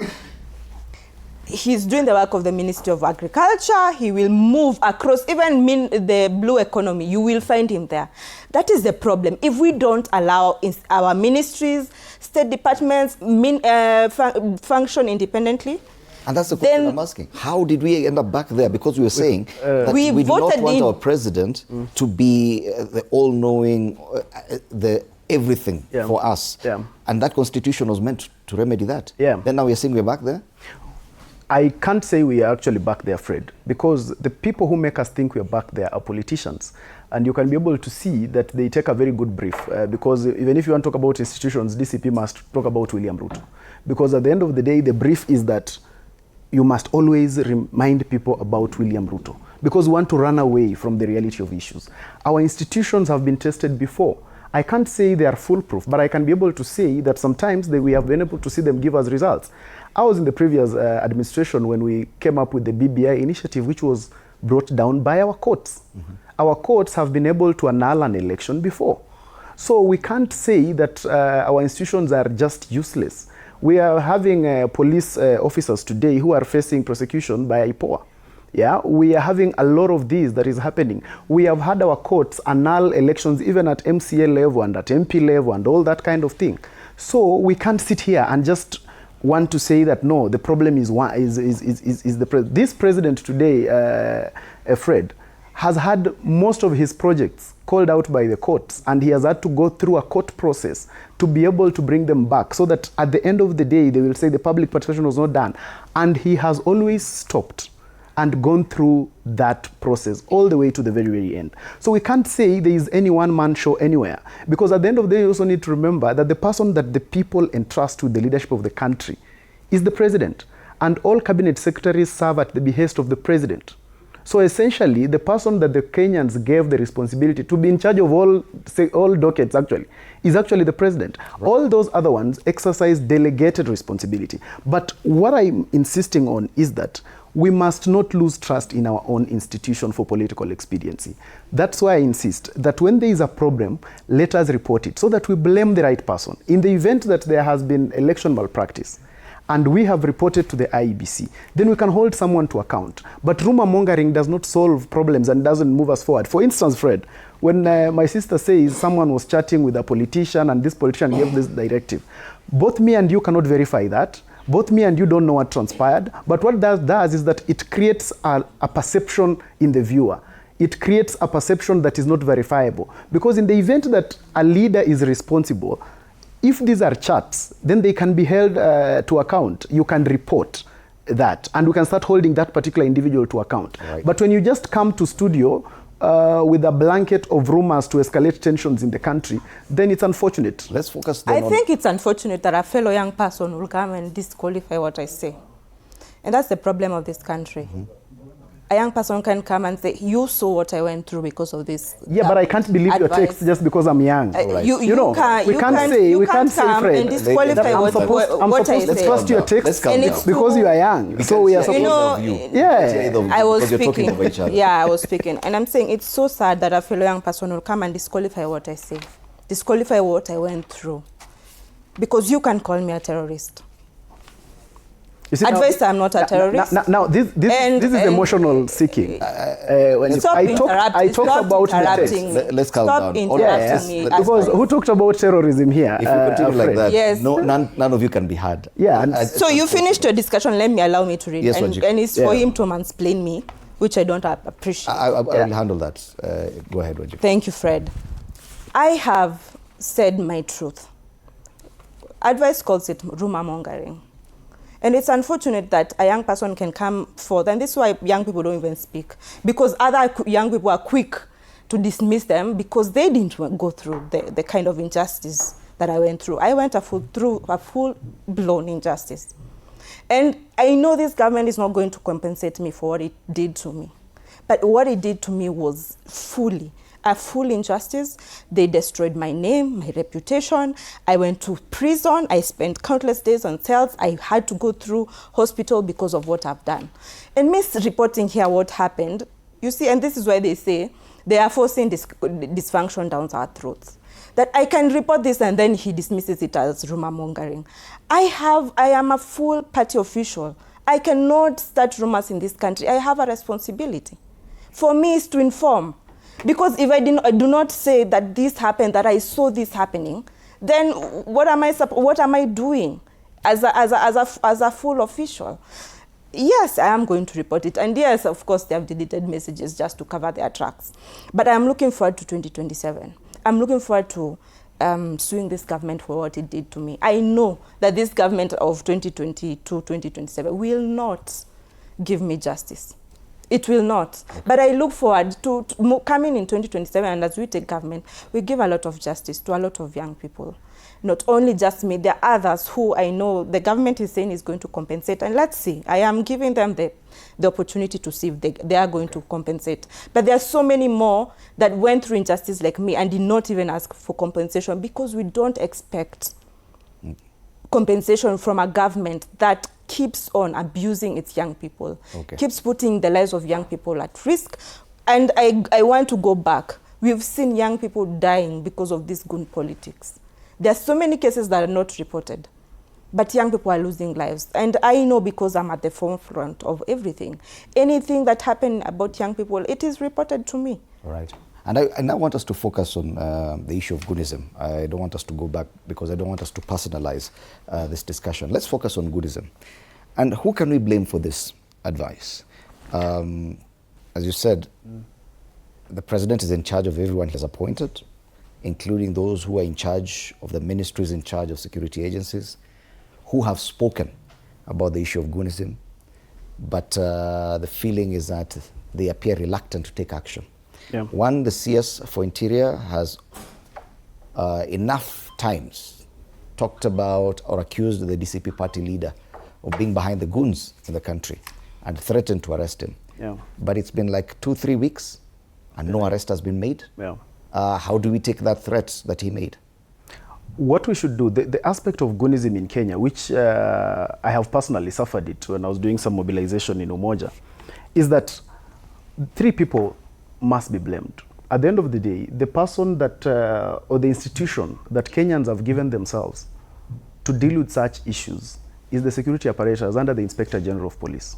He's doing the work of the Ministry of Agriculture. He will move across, even the blue economy, you will find him there. That is the problem. If we don't allow our ministries, state departments function independently. And that's the question I'm asking. How did we end up back there? Because we were saying that we do not want our president to be the all-knowing, the everything for us. Yeah. And that constitution was meant to remedy that. Yeah. Then now we're saying we're back there? I can't say we are actually back there, Fred, because the people who make us think we are back there are politicians. And you can be able to see that they take a very good brief, because even if you want to talk about institutions, DCP must talk about William Ruto. Because at the end of the day, the brief is that you must always remind people about William Ruto, because we want to run away from the reality of issues. Our institutions have been tested before. I can't say they are foolproof, but I can be able to say that sometimes we have been able to see them give us results. I was in the previous administration when we came up with the BBI initiative, which was brought down by our courts. Our courts have been able to annul an election before. So we can't say that our institutions are just useless. We are having police officers today who are facing prosecution by IPOA. Yeah, we are having a lot of these that is happening. We have had our courts annul elections even at MCA level and at MP level and all that kind of thing. So we can't sit here and just want to say that no, the problem is this president today, Fred, has had most of his projects called out by the courts, and he has had to go through a court process to be able to bring them back, so that at the end of the day they will say the public participation was not done, and he has always stopped and gone through that process all the way to the very, very end. So we can't say there is any one-man show anywhere, because at the end of the day, you also need to remember that the person that the people entrust with the leadership of the country is the president, and all cabinet secretaries serve at the behest of the president. So essentially, the person that the Kenyans gave the responsibility to be in charge of all dockets actually is actually the president. Right. All those other ones exercise delegated responsibility. But what I'm insisting on is that we must not lose trust in our own institution for political expediency. That's why I insist that when there is a problem, let us report it so that we blame the right person. In the event that there has been election malpractice, and we have reported to the IEBC, then we can hold someone to account. But rumor mongering does not solve problems and doesn't move us forward. For instance, Fred, when my sister says someone was chatting with a politician and this politician gave this directive, both me and you cannot verify that. Both me and you don't know what transpired. But what that does is that it creates a perception in the viewer. It creates a perception that is not verifiable. Because in the event that a leader is responsible, if these are chats, then they can be held to account. You can report that, and we can start holding that particular individual to account. Right. But when you just come to studio with a blanket of rumors to escalate tensions in the country, then it's unfortunate. Let's focus then I think it's unfortunate that a fellow young person will come and disqualify what I say. And that's the problem of this country. A young person can come and say, you saw what I went through because of this. Yeah, but I can't believe your text just because I'm young. Right. We can't say, Fred, and disqualify what I say. Let's trust your text because you are young. So we are supposed to. I was speaking. I was speaking. And I'm saying it's so sad that a fellow young person will come and disqualify what I say. Disqualify what I went through. Because you can call me a terrorist. Advice, I'm not a terrorist. Now this is emotional seeking. I talked about the text. Let's calm down. Interrupting me. Because who talked about terrorism here? If you continue like that, yes. none of you can be heard. Yeah. So you finished your discussion. Let me allow me to read. Yes, and it's for him to mansplain me. which I don't appreciate. I'll handle that. Go ahead, Roger. Thank you, Fred. I have said my truth. Advice calls it rumor mongering. And it's unfortunate that a young person can come forth, and this is why young people don't even speak, because other young people are quick to dismiss them because they didn't go through the kind of injustice that I went through. I went through a full-blown injustice. And I know this government is not going to compensate me for what it did to me. But what it did to me was a full injustice. They destroyed my name, my reputation. I went to prison. I spent countless days on cells. I had to go through hospital because of what I've done. And misreporting here what happened, you see, and this is why they say they are forcing dysfunction down our throats. That I can report this and then he dismisses it as rumor mongering. I am a full party official. I cannot start rumors in this country. I have a responsibility. For me, is to inform. Because if I do not say that this happened, that I saw this happening, then what am I doing as a full official? Yes, I am going to report it. And yes, of course, they have deleted messages just to cover their tracks. But I'm looking forward to 2027. I'm looking forward to suing this government for what it did to me. I know that this government of 2022-2027 will not give me justice. It will not. But I look forward to coming in 2027, and as we take government, we give a lot of justice to a lot of young people. Not only just me, there are others who I know the government is saying is going to compensate. And let's see, I am giving them the opportunity to see if they are going to compensate. But there are so many more that went through injustice like me and did not even ask for compensation, because we don't expect compensation from a government that keeps on abusing its young people, keeps putting the lives of young people at risk. And I want to go back. We've seen young people dying because of this gun politics. There are so many cases that are not reported, but young people are losing lives. And I know, because I'm at the forefront of everything. Anything that happened about young people, it is reported to me. All right. And I now want us to focus on the issue of Gunism. I don't want us to go back, because I don't want us to personalize this discussion. Let's focus on Gunism. And who can we blame for this advice? As you said, the president is in charge of everyone he has appointed, including those who are in charge of the ministries in charge of security agencies, who have spoken about the issue of Gunism. But the feeling is that they appear reluctant to take action. Yeah. One, the CS for Interior has enough times talked about or accused the DCP party leader of being behind the goons in the country and threatened to arrest him. Yeah. But it's been like 2-3 weeks and no arrest has been made. Yeah. How do we take that threat that he made? What we should do, the aspect of Gunism in Kenya, which I have personally suffered it when I was doing some mobilization in Umoja, is that 3 people must be blamed. At the end of the day, the person that, or the institution that Kenyans have given themselves to deal with such issues is the security apparatus under the Inspector General of Police.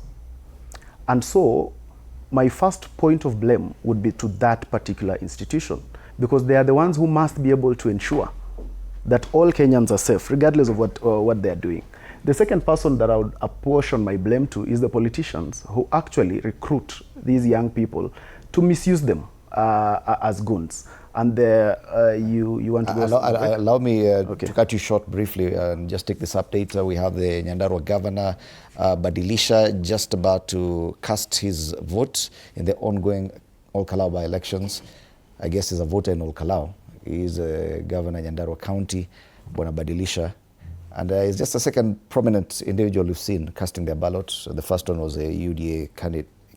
And so, my first point of blame would be to that particular institution, because they are the ones who must be able to ensure that all Kenyans are safe, regardless of what they are doing. The second person that I would apportion my blame to is the politicians who actually recruit these young people to misuse them as goons. And you want to go? Allow me to cut you short briefly and just take this update. We have the Nyandarua governor, Badilisha, just about to cast his vote in the ongoing Ol Kalou by-elections. I guess he's a voter in Ol Kalou. He's a governor in Nyandarua County, Bwana Badilisha. And he's just the second prominent individual we've seen casting their ballot. The first one was a UDA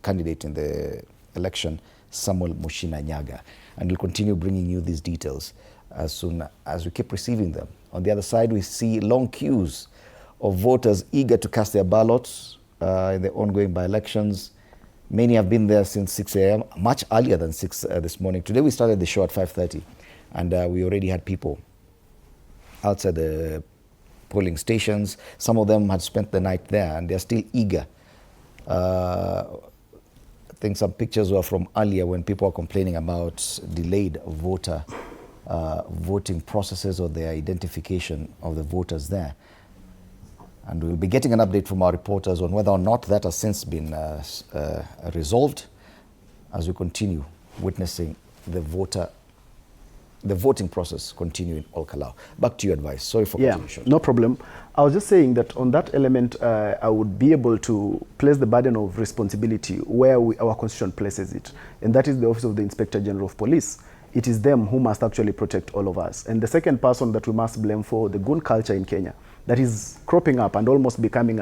candidate in the election, Samuel Mushina Nyaga. And we'll continue bringing you these details as soon as we keep receiving them. On the other side, we see long queues of voters eager to cast their ballots in the ongoing by-elections. Many have been there since 6 a.m., much earlier than 6 this morning. Today we started the show at 5:30, and we already had people outside the polling stations. Some of them had spent the night there, and they're still eager. I think some pictures were from earlier when people were complaining about delayed voter voting processes or the identification of the voters there. And we'll be getting an update from our reporters on whether or not that has since been resolved. as we continue witnessing the voting process continue in all Kalou? Back to your advice. Sorry for cutting you short. No problem. I was just saying that on that element, I would be able to place the burden of responsibility where our constitution places it, and that is the Office of the Inspector General of Police. It is them who must actually protect all of us. And the second person that we must blame for the goon culture in Kenya that is cropping up and almost becoming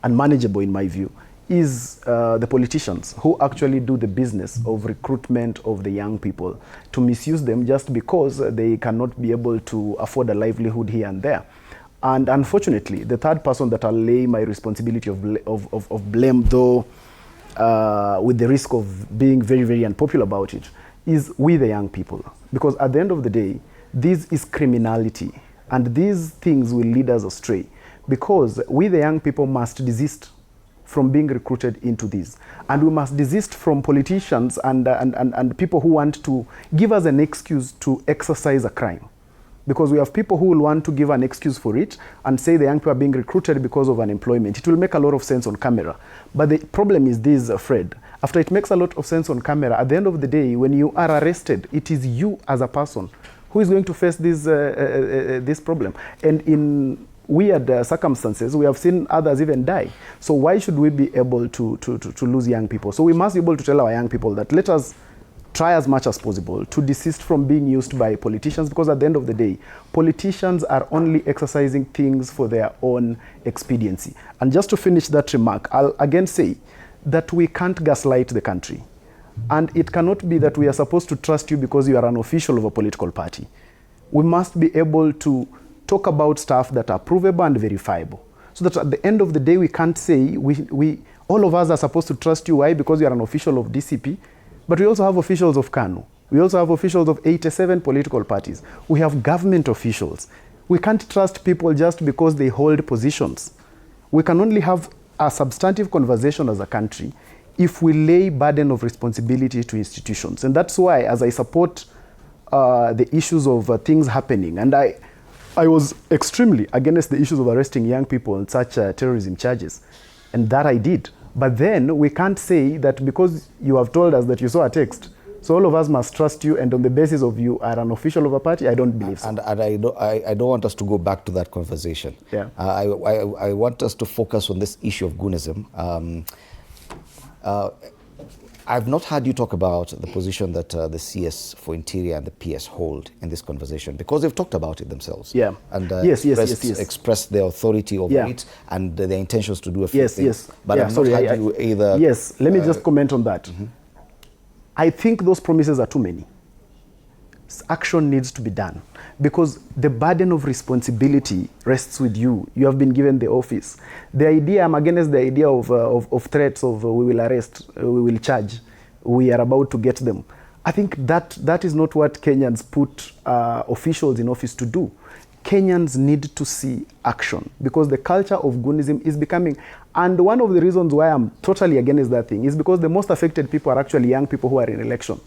unmanageable in my view is the politicians who actually do the business of recruitment of the young people to misuse them just because they cannot be able to afford a livelihood here and there. And unfortunately, the third person that I'll lay my responsibility of blame, though with the risk of being very, very unpopular about it, is we the young people. Because at the end of the day, this is criminality. And these things will lead us astray. Because we the young people must desist from being recruited into this. And we must desist from politicians and people who want to give us an excuse to exercise a crime. Because we have people who will want to give an excuse for it and say the young people are being recruited because of unemployment. It will make a lot of sense on camera. But the problem is this, Fred. After it makes a lot of sense on camera, at the end of the day, when you are arrested, it is you as a person who is going to face this problem. And in weird circumstances, we have seen others even die. So why should we be able to lose young people? So we must be able to tell our young people that let us try as much as possible to desist from being used by politicians, because at the end of the day, politicians are only exercising things for their own expediency. And just to finish that remark, I'll again say that we can't gaslight the country. And it cannot be that we are supposed to trust you because you are an official of a political party. We must be able to talk about stuff that are provable and verifiable. So that at the end of the day, we can't say all of us are supposed to trust you. Why? Because you are an official of DCP. But we also have officials of Kalou. We also have officials of 87 political parties. We have government officials. We can't trust people just because they hold positions. We can only have a substantive conversation as a country if we lay burden of responsibility to institutions. And that's why, as I support the issues of things happening, and I was extremely against the issues of arresting young people on such terrorism charges, and that I did. But then we can't say that because you have told us that you saw a text, so all of us must trust you, and on the basis of you are an official of a party. I don't believe so. And I don't want us to go back to that conversation. Yeah. I want us to focus on this issue of goonism. I've not heard you talk about the position that the CS for Interior and the PS hold in this conversation, because they've talked about it themselves. Yeah. And yes. expressed their authority over it and their intentions to do a few things. Yes. But I've not heard you either. Yes, let me just comment on that. Mm-hmm. I think those promises are too many. Action needs to be done, because the burden of responsibility rests with you. You have been given the office. The idea, I'm against the idea of threats of we will arrest, we will charge, we are about to get them. I think that is not what Kenyans put officials in office to do. Kenyans need to see action, because the culture of goonism is becoming, and one of the reasons why I'm totally against that thing is because the most affected people are actually young people who are in election.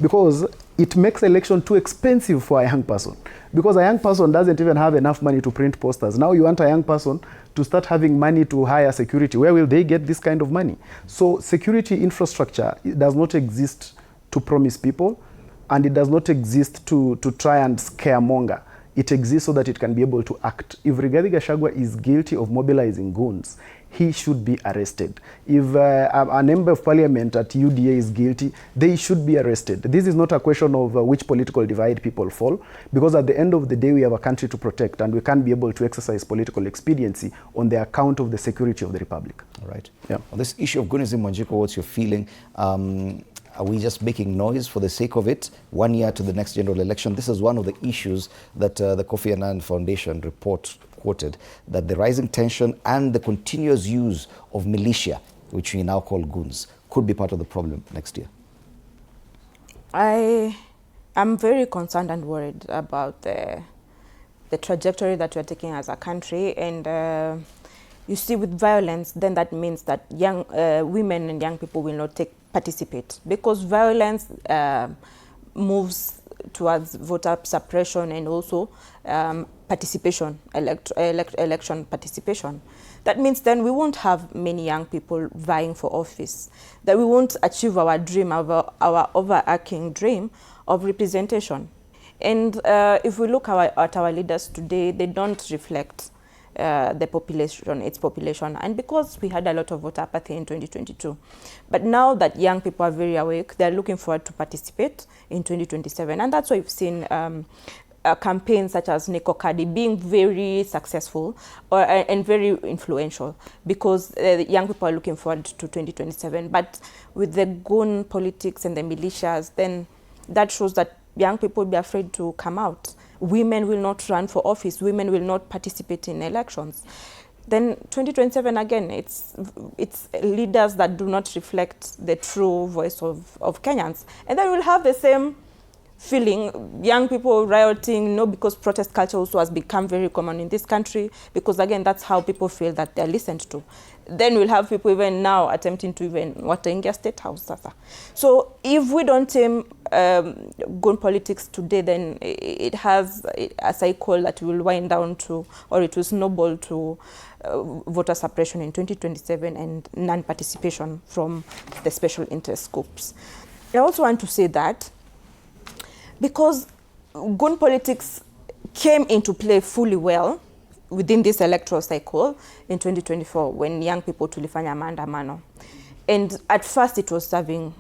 Because it makes election too expensive for a young person. Because a young person doesn't even have enough money to print posters. Now you want a young person to start having money to hire security. Where will they get this kind of money? So security infrastructure does not exist to promise people, and it does not exist to try and scaremonger. It exists so that it can be able to act. If Rigathi Gachagua is guilty of mobilizing goons, he should be arrested. If a member of parliament at UDA is guilty, they should be arrested. This is not a question of which political divide people fall, because at the end of the day, we have a country to protect, and we can't be able to exercise political expediency on the account of the security of the republic. All right. Yeah. On this issue of goonism, Wanjiku, what's your feeling? Are we just making noise for the sake of it? 1 year to the next general election. This is one of the issues that the Kofi Annan Foundation report quoted, that the rising tension and the continuous use of militia, which we now call goons, could be part of the problem next year. I am very concerned and worried about the trajectory that we're taking as a country. And you see, with violence, then that means that young women and young people will not participate, because violence moves towards voter suppression and also participation, election participation. that means then we won't have many young people vying for office, that we won't achieve our dream, our overarching dream of representation. And if we look at our leaders today, they don't reflect the population, its population, and because we had a lot of voter apathy in 2022. But now that young people are very awake, they're looking forward to participate in 2027, and that's why we've seen campaigns such as Nico Kadi being very successful and very influential, because young people are looking forward to 2027. But with the gun politics and the militias, then that shows that young people will be afraid to come out. Women will not run for office. Women will not participate in elections. Then 2027 again, it's leaders that do not reflect the true voice of Kenyans. And then we'll have the same feeling, young people rioting, because protest culture also has become very common in this country, because again, that's how people feel that they're listened to. Then we'll have people even now attempting to even wataingia State House. So if we don't tame gun politics today, then it has a cycle that will wind down to, or it will snowball to voter suppression in 2027 and non-participation from the special interest groups. I also want to say that because gun politics came into play fully well within this electoral cycle in 2024 when young people tulifanya maandamano. And at first it was serving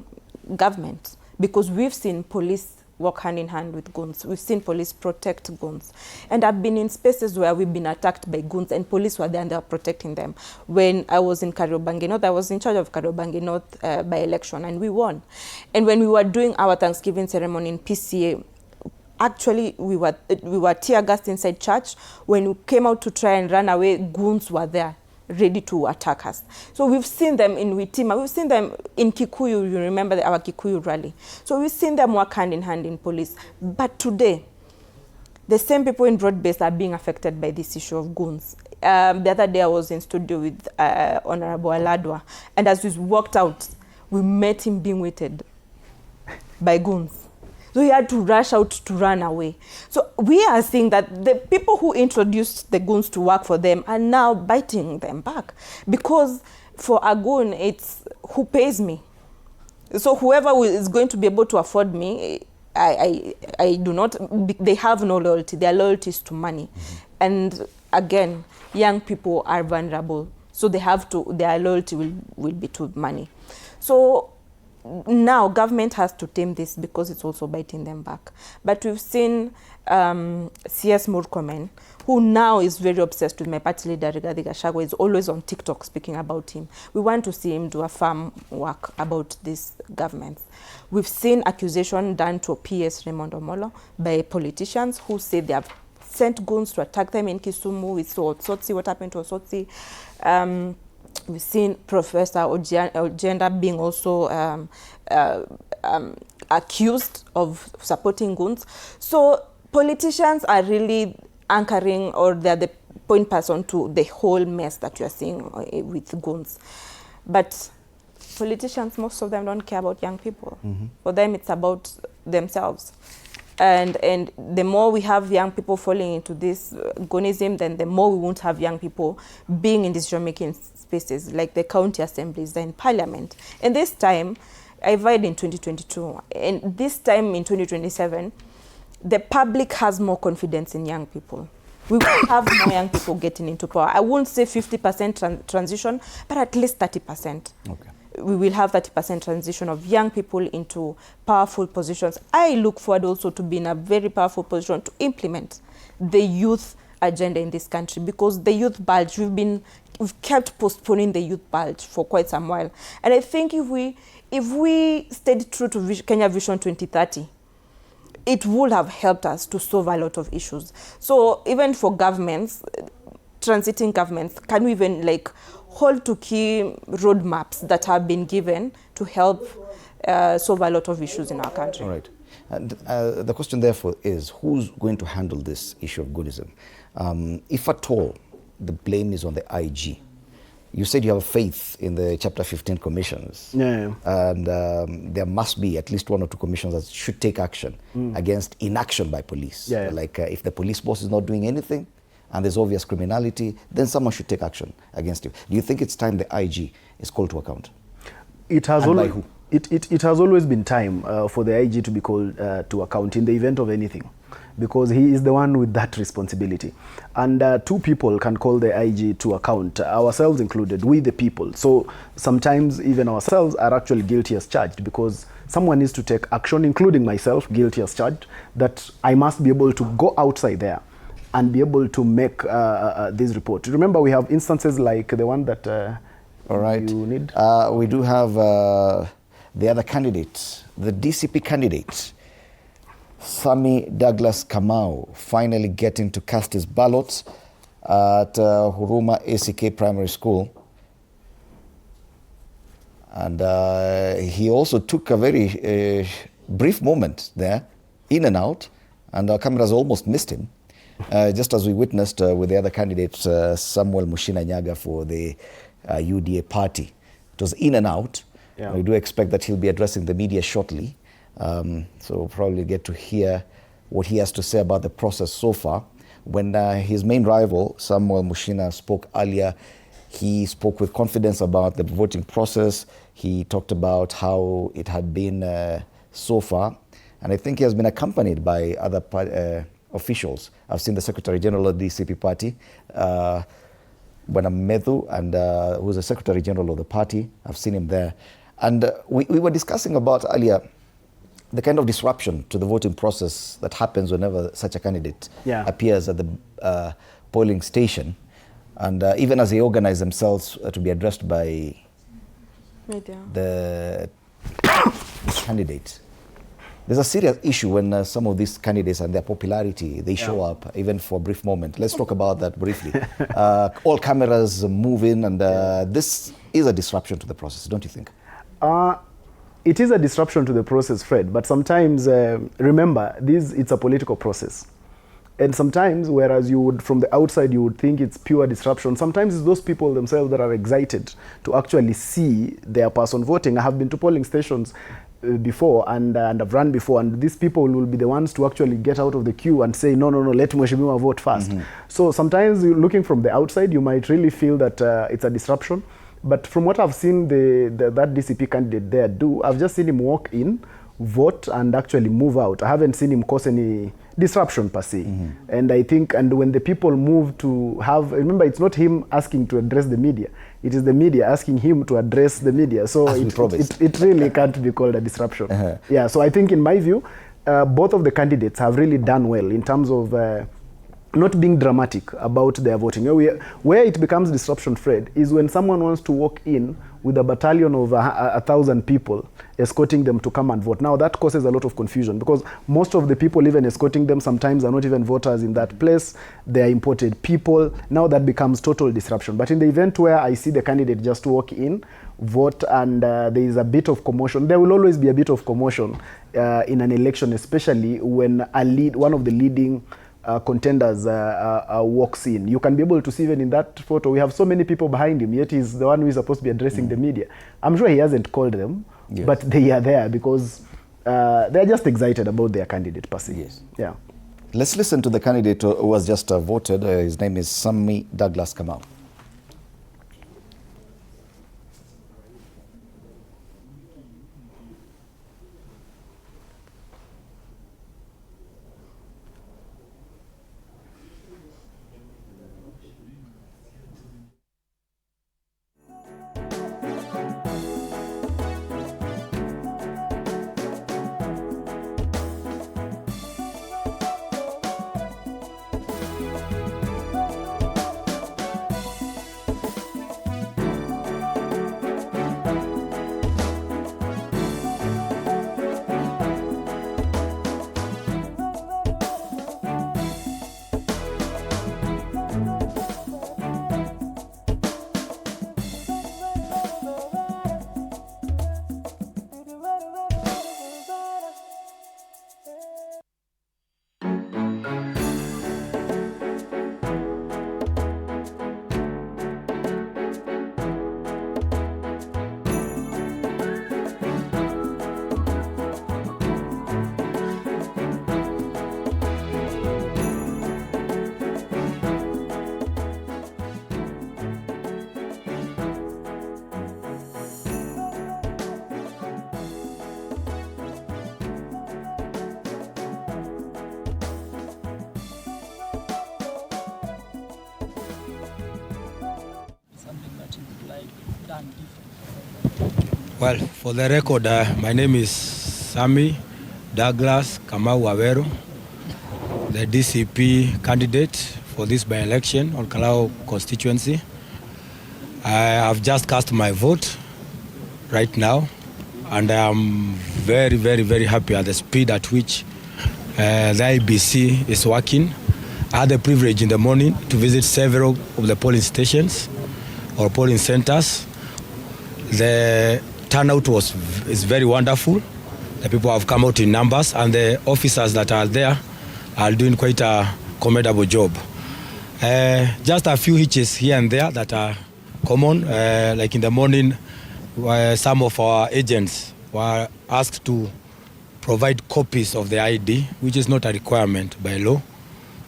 government, because we've seen police work hand in hand with guns. We've seen police protect guns. And I've been in spaces where we've been attacked by guns and police were there and they were protecting them. When I was in Kariobangi North, I was in charge of Kariobangi North by election, and we won. And when we were doing our Thanksgiving ceremony in PCA, actually we were tear gassed inside church. When we came out to try and run away, goons were there ready to attack us. So we've seen them in Witima, we've seen them in Kikuyu, you remember our Kikuyu rally. So we've seen them work hand in hand in police. But today, the same people in Broad-Based are being affected by this issue of goons. The other day I was in studio with Honorable Aladwa, and as we walked out, we met him being waited by goons. So he had to rush out to run away. So we are seeing that the people who introduced the goons to work for them are now biting them back. Because for a goon, it's who pays me. So whoever is going to be able to afford me, I do not, they have no loyalty. Their loyalty is to money. And again, young people are vulnerable. So they have to, their loyalty will be to money. So now government has to tame this because it's also biting them back. But we've seen CS Murkomen, who now is very obsessed with my party leader, Rigathi Gachagua, is always on TikTok speaking about him. We want to see him do a firm work about these governments. We've seen accusation done to PS Raymond Omolo by politicians who say they have sent goons to attack them in Kisumu. We saw Otsotsi, what happened to Otsotsi. We've seen Professor Ojenda being also accused of supporting goons. So politicians are really anchoring, or they're the point person to the whole mess that you're seeing with goons. But politicians, most of them don't care about young people. For them, it's about themselves. And the more we have young people falling into this gonism, then the more we won't have young people being in decision-making spaces, like the county assemblies and parliament. And this time, I voted in 2022, and this time in 2027, the public has more confidence in young people. We will have more young people getting into power. I won't say 50% transition, but at least 30%. Okay. We will have 30% transition of young people into powerful positions. I look forward also to be in a very powerful position to implement the youth agenda in this country, because the youth bulge, we've kept postponing the youth bulge for quite some while. And I think if we stayed true to Kenya Vision 2030, it would have helped us to solve a lot of issues. So even for governments, transiting governments, can we even hold to key roadmaps that have been given to help solve a lot of issues in our country? All right. And the question therefore is, who's going to handle this issue of goodism? If at all the blame is on the IG, you said you have faith in the Chapter 15 commissions. Yeah. And there must be at least one or two commissions that should take action against inaction by police. Yeah. Like if the police boss is not doing anything, and there's obvious criminality, then someone should take action against you. Do you think it's time the IG is called to account? It has And by always who? it has always been time for the IG to be called to account in the event of anything, because he is the one with that responsibility. And two people can call the IG to account, ourselves included, we the people. So sometimes even ourselves are actually guilty as charged, because someone needs to take action, including myself, guilty as charged, that I must be able to go outside there and be able to make this report. Remember, we have instances like the one that All right. you need. We do have the other candidate, the DCP candidate, Sami Douglas Kamau, finally getting to cast his ballot at Huruma ACK Primary School. And he also took a very brief moment there, in and out, and our cameras almost missed him, just as we witnessed with the other candidate, Samuel Mushina Nyaga for the UDA party. It was in and out. Yeah. We do expect that he'll be addressing the media shortly. So we'll probably get to hear what he has to say about the process so far. When his main rival, Samuel Mushina, spoke earlier, he spoke with confidence about the voting process. He talked about how it had been so far. And I think he has been accompanied by other officials. I've seen the Secretary General of the DCP party, Bwana Medhu, and who's the Secretary General of the party. I've seen him there. And we were discussing about earlier the kind of disruption to the voting process that happens whenever such a candidate appears at the polling station. And even as they organize themselves to be addressed by Media. the candidate. There's a serious issue when some of these candidates and their popularity, they show up even for a brief moment. Let's talk about that briefly. All cameras move in, and this is a disruption to the process, don't you think? It is a disruption to the process, Fred, but sometimes, remember, it's a political process. And sometimes, whereas you would, from the outside, you would think it's pure disruption, sometimes it's those people themselves that are excited to actually see their person voting. I have been to polling stations before and I've run before, and these people will be the ones to actually get out of the queue and say, no, let Mheshimiwa vote first. So sometimes, looking from the outside, you might really feel that it's a disruption. But from what I've seen that DCP candidate there do, I've just seen him walk in, vote, and actually move out. I haven't seen him cause any disruption per se. And I think, and when the people move to have, remember, it's not him asking to address the media. It is the media asking him to address the media. So it really can't be called a disruption. Yeah, so I think in my view, both of the candidates have really done well in terms of not being dramatic about their voting. Where it becomes disruption, Fred, is when someone wants to walk in with a battalion of 1,000 people escorting them to come and vote. Now that causes a lot of confusion, because most of the people even escorting them sometimes are not even voters in that place. They are imported people. Now that becomes total disruption. But in the event where I see the candidate just walk in, vote, and there is a bit of commotion, there will always be a bit of commotion in an election, especially when one of the leading contenders walks in. You can be able to see even in that photo, we have so many people behind him, yet he's the one who is supposed to be addressing the media. I'm sure he hasn't called them, but they are there because they're just excited about their candidate per se. Yeah. Let's listen to the candidate who was just voted. His name is Sami Douglas Kamau. Well, for the record, my name is Sammy Douglas Kamau Waweru, the DCP candidate for this by-election on Kalou constituency. I have just cast my vote right now, and I am very, very, very happy at the speed at which the IBC is working. I had the privilege in the morning to visit several of the polling stations or polling centers. The turnout is very wonderful. The people have come out in numbers, and the officers that are there are doing quite a commendable job. Just a few hitches here and there that are common, like in the morning, some of our agents were asked to provide copies of the ID, which is not a requirement by law,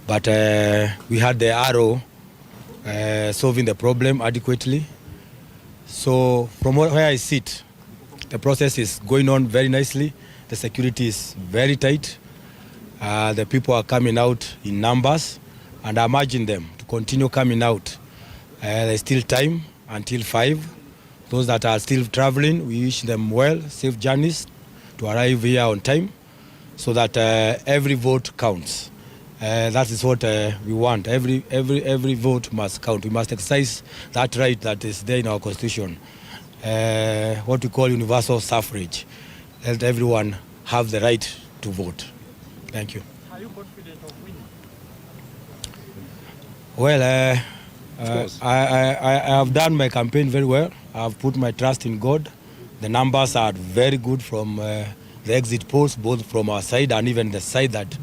but we had the RO solving the problem adequately. So from where I sit, the process is going on very nicely. The security is very tight. The people are coming out in numbers, and I'm urging them to continue coming out. There's still time until 5. Those that are still traveling, we wish them well, safe journeys to arrive here on time, so that every vote counts. That is what we want. Every vote must count. We must exercise that right that is there in our constitution, what we call universal suffrage. Let everyone have the right to vote. Thank you. Are you confident of winning? Well, I have done my campaign very well. I have put my trust in God. The numbers are very good from the exit polls, both from our side and even the side that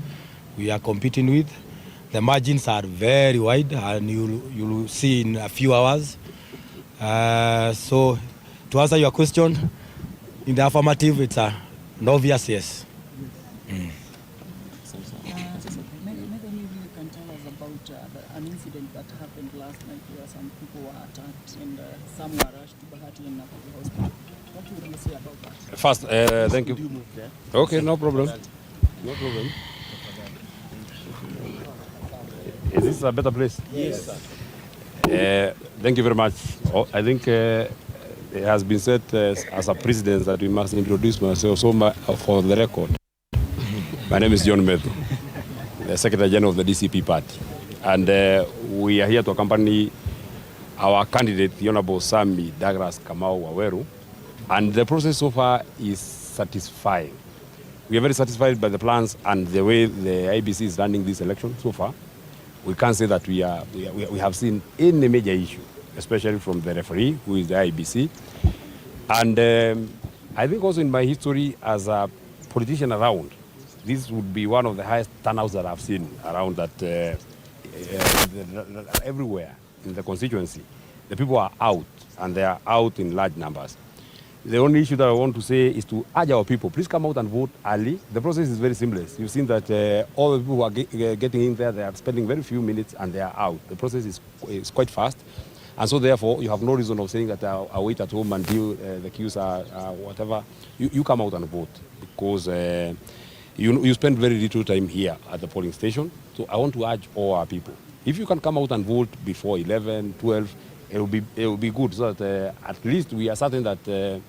we are competing with. The margins are very wide, and you'll see in a few hours. So to answer your question, in the affirmative, it's an obvious yes. Maybe you can tell us about an incident that happened last night where some people were attacked and some were rushed to Bahati and Nakuru Hospital. What would you say about that? First, thank you. Okay, no problem. No problem. Is this a better place? Yes, sir. Thank you very much. I think it has been said as a president that we must introduce myself. So for the record, my name is John Methu, the Secretary General of the DCP party. And we are here to accompany our candidate, the Honorable Sammy Douglas Kamau Waweru. And the process so far is satisfying. We are very satisfied by the plans and the way the IBC is running this election so far. We can't say that we have seen any major issue, especially from the referee, who is the IBC. And I think also in my history as a politician around, this would be one of the highest turnouts that I've seen around that everywhere in the constituency. The people are out, and they are out in large numbers. The only issue that I want to say is to urge our people, please come out and vote early. The process is very seamless. You've seen that all the people who are getting in there, they are spending very few minutes and they are out. The process is quite fast. And so therefore, you have no reason of saying that I'll wait at home until the queues are whatever. You come out and vote, because you spend very little time here at the polling station. So I want to urge all our people, if you can come out and vote before 11, 12, it will be good, so that at least we are certain that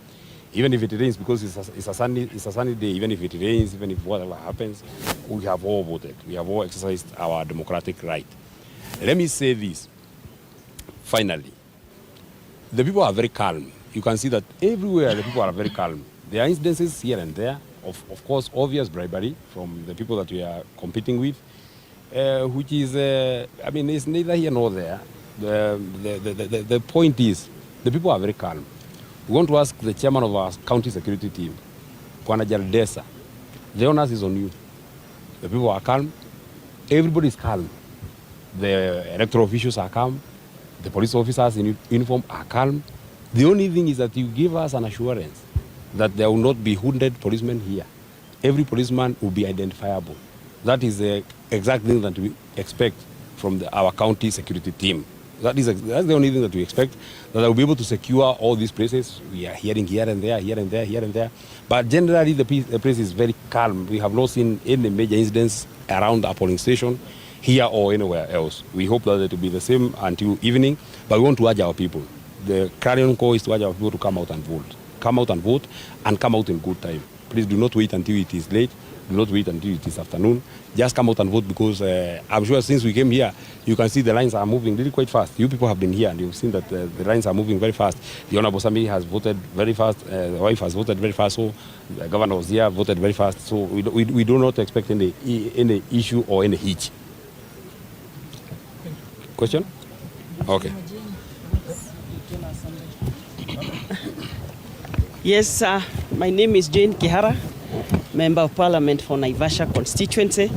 even if it rains, because it's a sunny day, even if it rains, even if whatever happens, we have all voted. We have all exercised our democratic right. Let me say this, finally. The people are very calm. You can see that everywhere the people are very calm. There are incidences here and there, of course, obvious bribery from the people that we are competing with, which is, I mean, it's neither here nor there. The point is, the people are very calm. We want to ask the chairman of our county security team, Kwana Jaldesa, the onus is on you. The people are calm. Everybody is calm. The electoral officials are calm. The police officers in uniform are calm. The only thing is that you give us an assurance that there will not be hooded policemen here. Every policeman will be identifiable. That is the exact thing that we expect from our county security team. That's the only thing that we expect, that I will be able to secure all these places. We are hearing here and there, here and there, here and there. But generally, the place is very calm. We have not seen any major incidents around our polling station, here or anywhere else. We hope that it will be the same until evening, but we want to urge our people. The clarion call is to urge our people to come out and vote. come out and vote and come out in good time. Please do not wait until it is late. Do not wait until it is afternoon. Just come out and vote because I'm sure since we came here, you can see the lines are moving really quite fast. You people have been here and you've seen that the lines are moving very fast. The Honorable Sami has voted very fast. The wife has voted very fast. So the governor was here, voted very fast. So we do not expect any issue or any hitch. Question? Okay. Yes, my name is Jane Kihara, Member of Parliament for Naivasha constituency.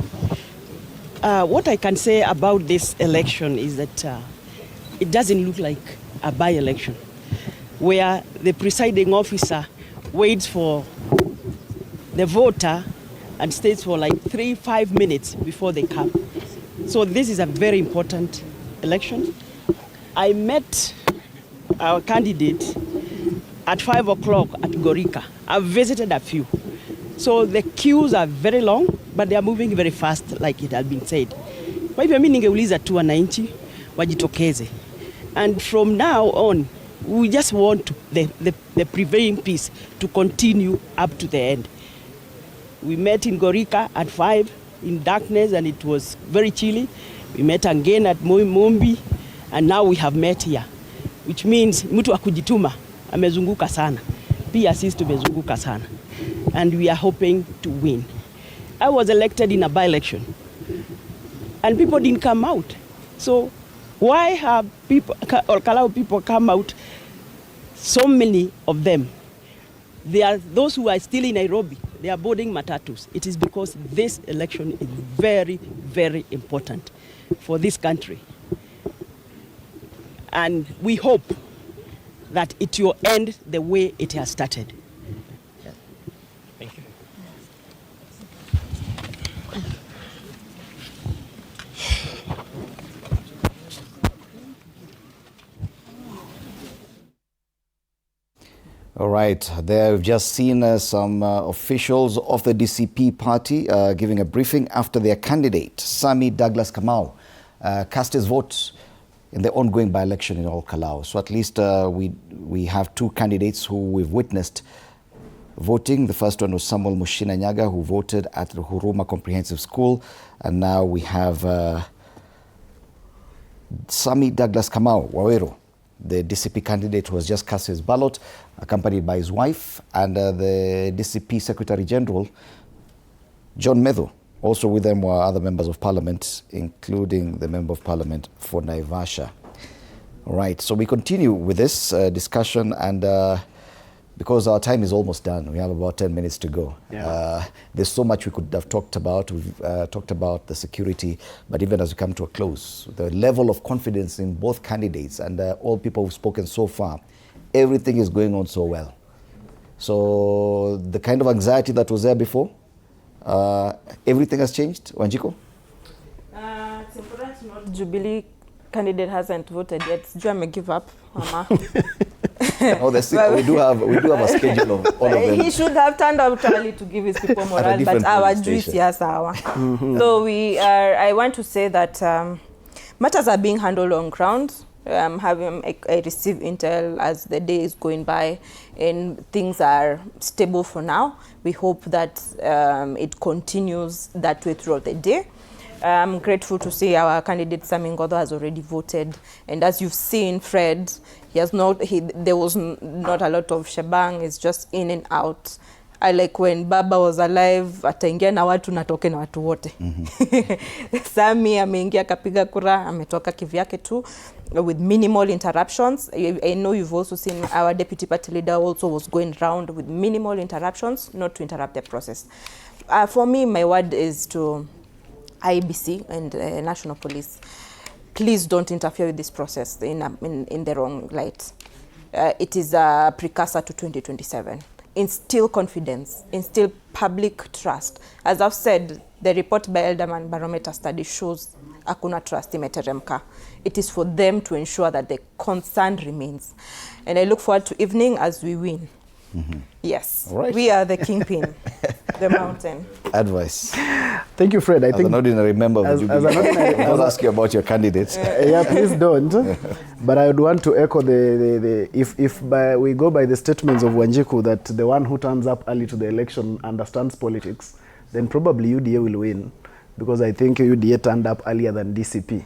What I can say about this election is that it doesn't look like a by-election where the presiding officer waits for the voter and stays for like 3-5 minutes before they come. So this is a very important election. I met our candidate at 5 o'clock at Gorika. I've visited a few. So the queues are very long, but they are moving very fast, like it has been said. Kwa hivyo mimi ningeuliza tu wananchi wajitokeze. And from now on, we just want the prevailing peace to continue up to the end. We met in Gorika at 5 in darkness, and it was very chilly. We met again at Mumbi, and now we have met here, which means mtu wa kujituma amezunguka sana. Pia sisi tumezunguka sana. And we are hoping to win. I was elected in a by-election, and people didn't come out. So why have people, or Kalou people come out, so many of them? They are those who are still in Nairobi. They are boarding matatus. It is because this election is very, very important for this country. And we hope that it will end the way it has started. Thank you. All right, there we've just seen some officials of the DCP party giving a briefing after their candidate, Sami Douglas Kamau, cast his vote in the ongoing by-election in All Kalou. So at least we have two candidates who we've witnessed voting. The first one was Samuel Mushina Nyaga, who voted at the Huruma Comprehensive School. And now we have Sami Douglas Kamau Waweru, the DCP candidate who has just cast his ballot, accompanied by his wife, and the DCP Secretary General, John Medho. Also with them were other members of parliament, including the Member of Parliament for Naivasha. All right, so we continue with this discussion, and because our time is almost done, we have about 10 minutes to go. Yeah. There's so much we could have talked about. We've talked about the security, but even as we come to a close, the level of confidence in both candidates and all people who've spoken so far, everything is going on so well. So the kind of anxiety that was there before, everything has changed. Wanjiko? It's important to note Jubilee candidate hasn't voted yet. Sijui ame give up. Mama. Oh, we do have a schedule of all of them. He should have turned out early to give his people morale, but our juice, yes, our. So I want to say that matters are being handled on ground. I receive intel as the day is going by, and things are stable for now. We hope that it continues that way throughout the day. I'm grateful to see our candidate Sami Ngodo has already voted, and as you've seen, Fred, there was not a lot of shebang. It's just in and out. I like when Baba was alive, ataingia na watu natoke na watu wote. Sami ameingia kapiga kura, ametoka kivyake tu with minimal interruptions. I know you've also seen our deputy party leader also was going round with minimal interruptions, not to interrupt the process. For me, my word is to IEBC and National Police. Please don't interfere with this process in the wrong light. It is a precursor to 2027. Instill confidence, instill public trust. As I've said, the report by Elderman Barometer study shows hakuna trust imeteremka. It is for them to ensure that the concern remains. And I look forward to evening as we win. Yes, All right. We are the kingpin. the mountain. Advice. Thank you, Fred. I As think an ordinary member of the as Jubilee, an ordinary- I will ask you about your candidates. yeah, please don't. But I would want to echo if we go by the statements of Wanjiku that the one who turns up early to the election understands politics, then probably UDA will win, because I think UDA turned up earlier than DCP.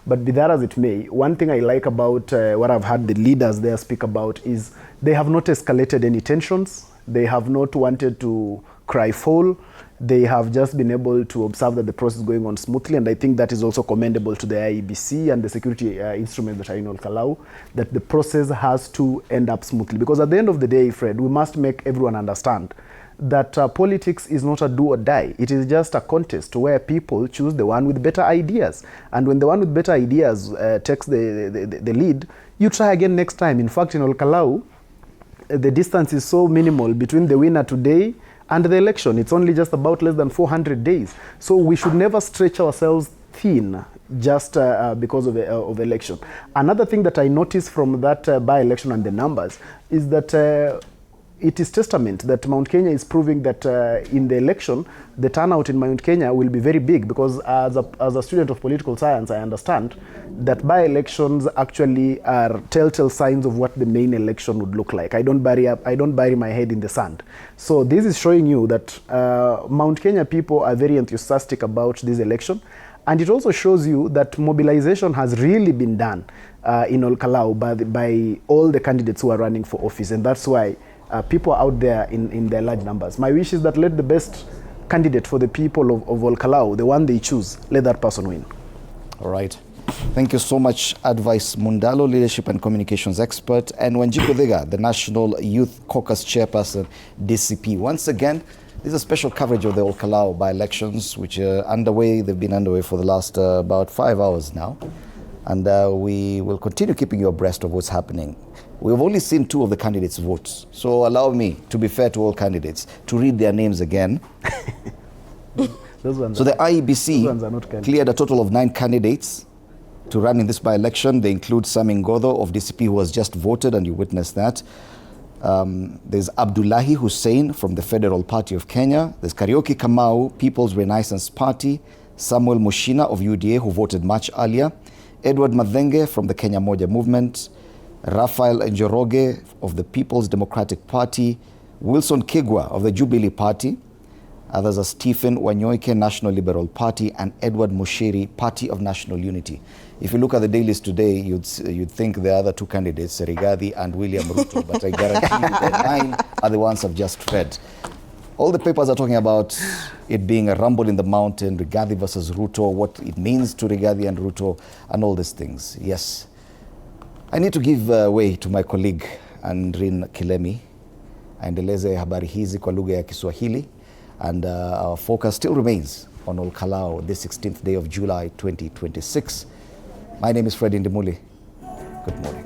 But be that as it may, one thing I like about what I've heard the leaders there speak about is they have not escalated any tensions. They have not wanted to cry foul. They have just been able to observe that the process is going on smoothly, and I think that is also commendable to the IEBC and the security instruments that are in Kalou, that the process has to end up smoothly. Because at the end of the day, Fred, we must make everyone understand that politics is not a do or die. It is just a contest where people choose the one with better ideas. And when the one with better ideas takes the lead, you try again next time. In fact, in Kalou, the distance is so minimal between the winner today and the election. It's only just about less than 400 days. So we should never stretch ourselves thin just because of election. Another thing that I noticed from that by-election and the numbers is that it is testament that Mount Kenya is proving that in the election, the turnout in Mount Kenya will be very big, because as a student of political science, I understand that by-elections actually are telltale signs of what the main election would look like. I don't bury my head in the sand. So this is showing you that Mount Kenya people are very enthusiastic about this election. And it also shows you that mobilization has really been done in Kalou by all the candidates who are running for office. And that's why people are out there in their large numbers. My wish is that let the best candidate for the people of Kalou, the one they choose, let that person win. All right. Thank you so much, Advice Mundalo, leadership and communications expert, and Wanjiku Thiga, the National Youth Caucus chairperson, DCP. Once again, this is a special coverage of the Kalou by-elections, which are underway. They've been underway for the last about 5 hours now. And we will continue keeping you abreast of what's happening. We've only seen 2 of the candidates' votes. So allow me, to be fair to all candidates, to read their names again. So the IEBC cleared a total of 9 candidates to run in this by-election. They include Sami Ngodho of DCP, who has just voted, and you witnessed that. There's Abdullahi Hussein from the Federal Party of Kenya. There's Kariuki Kamau, People's Renaissance Party. Samuel Mushina of UDA, who voted much earlier. Edward Madhenge from the Kenya Moja Movement. Raphael Njoroge of the People's Democratic Party. Wilson Kigwa of the Jubilee Party. Others are Stephen Wanyoike, National Liberal Party, and Edward Mushiri, Party of National Unity. If you look at the dailies today, you'd think the other 2 candidates, Rigathi and William Ruto, but I guarantee you the 9 are the ones I've just fed. All the papers are talking about it being a rumble in the mountain, Rigathi versus Ruto, what it means to Rigathi and Ruto, and all these things. Yes. I need to give way to my colleague, Andrin Kilemi, aendeleze habari hizi kwa lugha ya Kiswahili. And our focus still remains on Kalou, this 16th day of July 2026. My name is Fred Ndimuli. Good morning.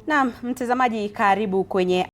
Naam, mtazamaji, karibu kwenye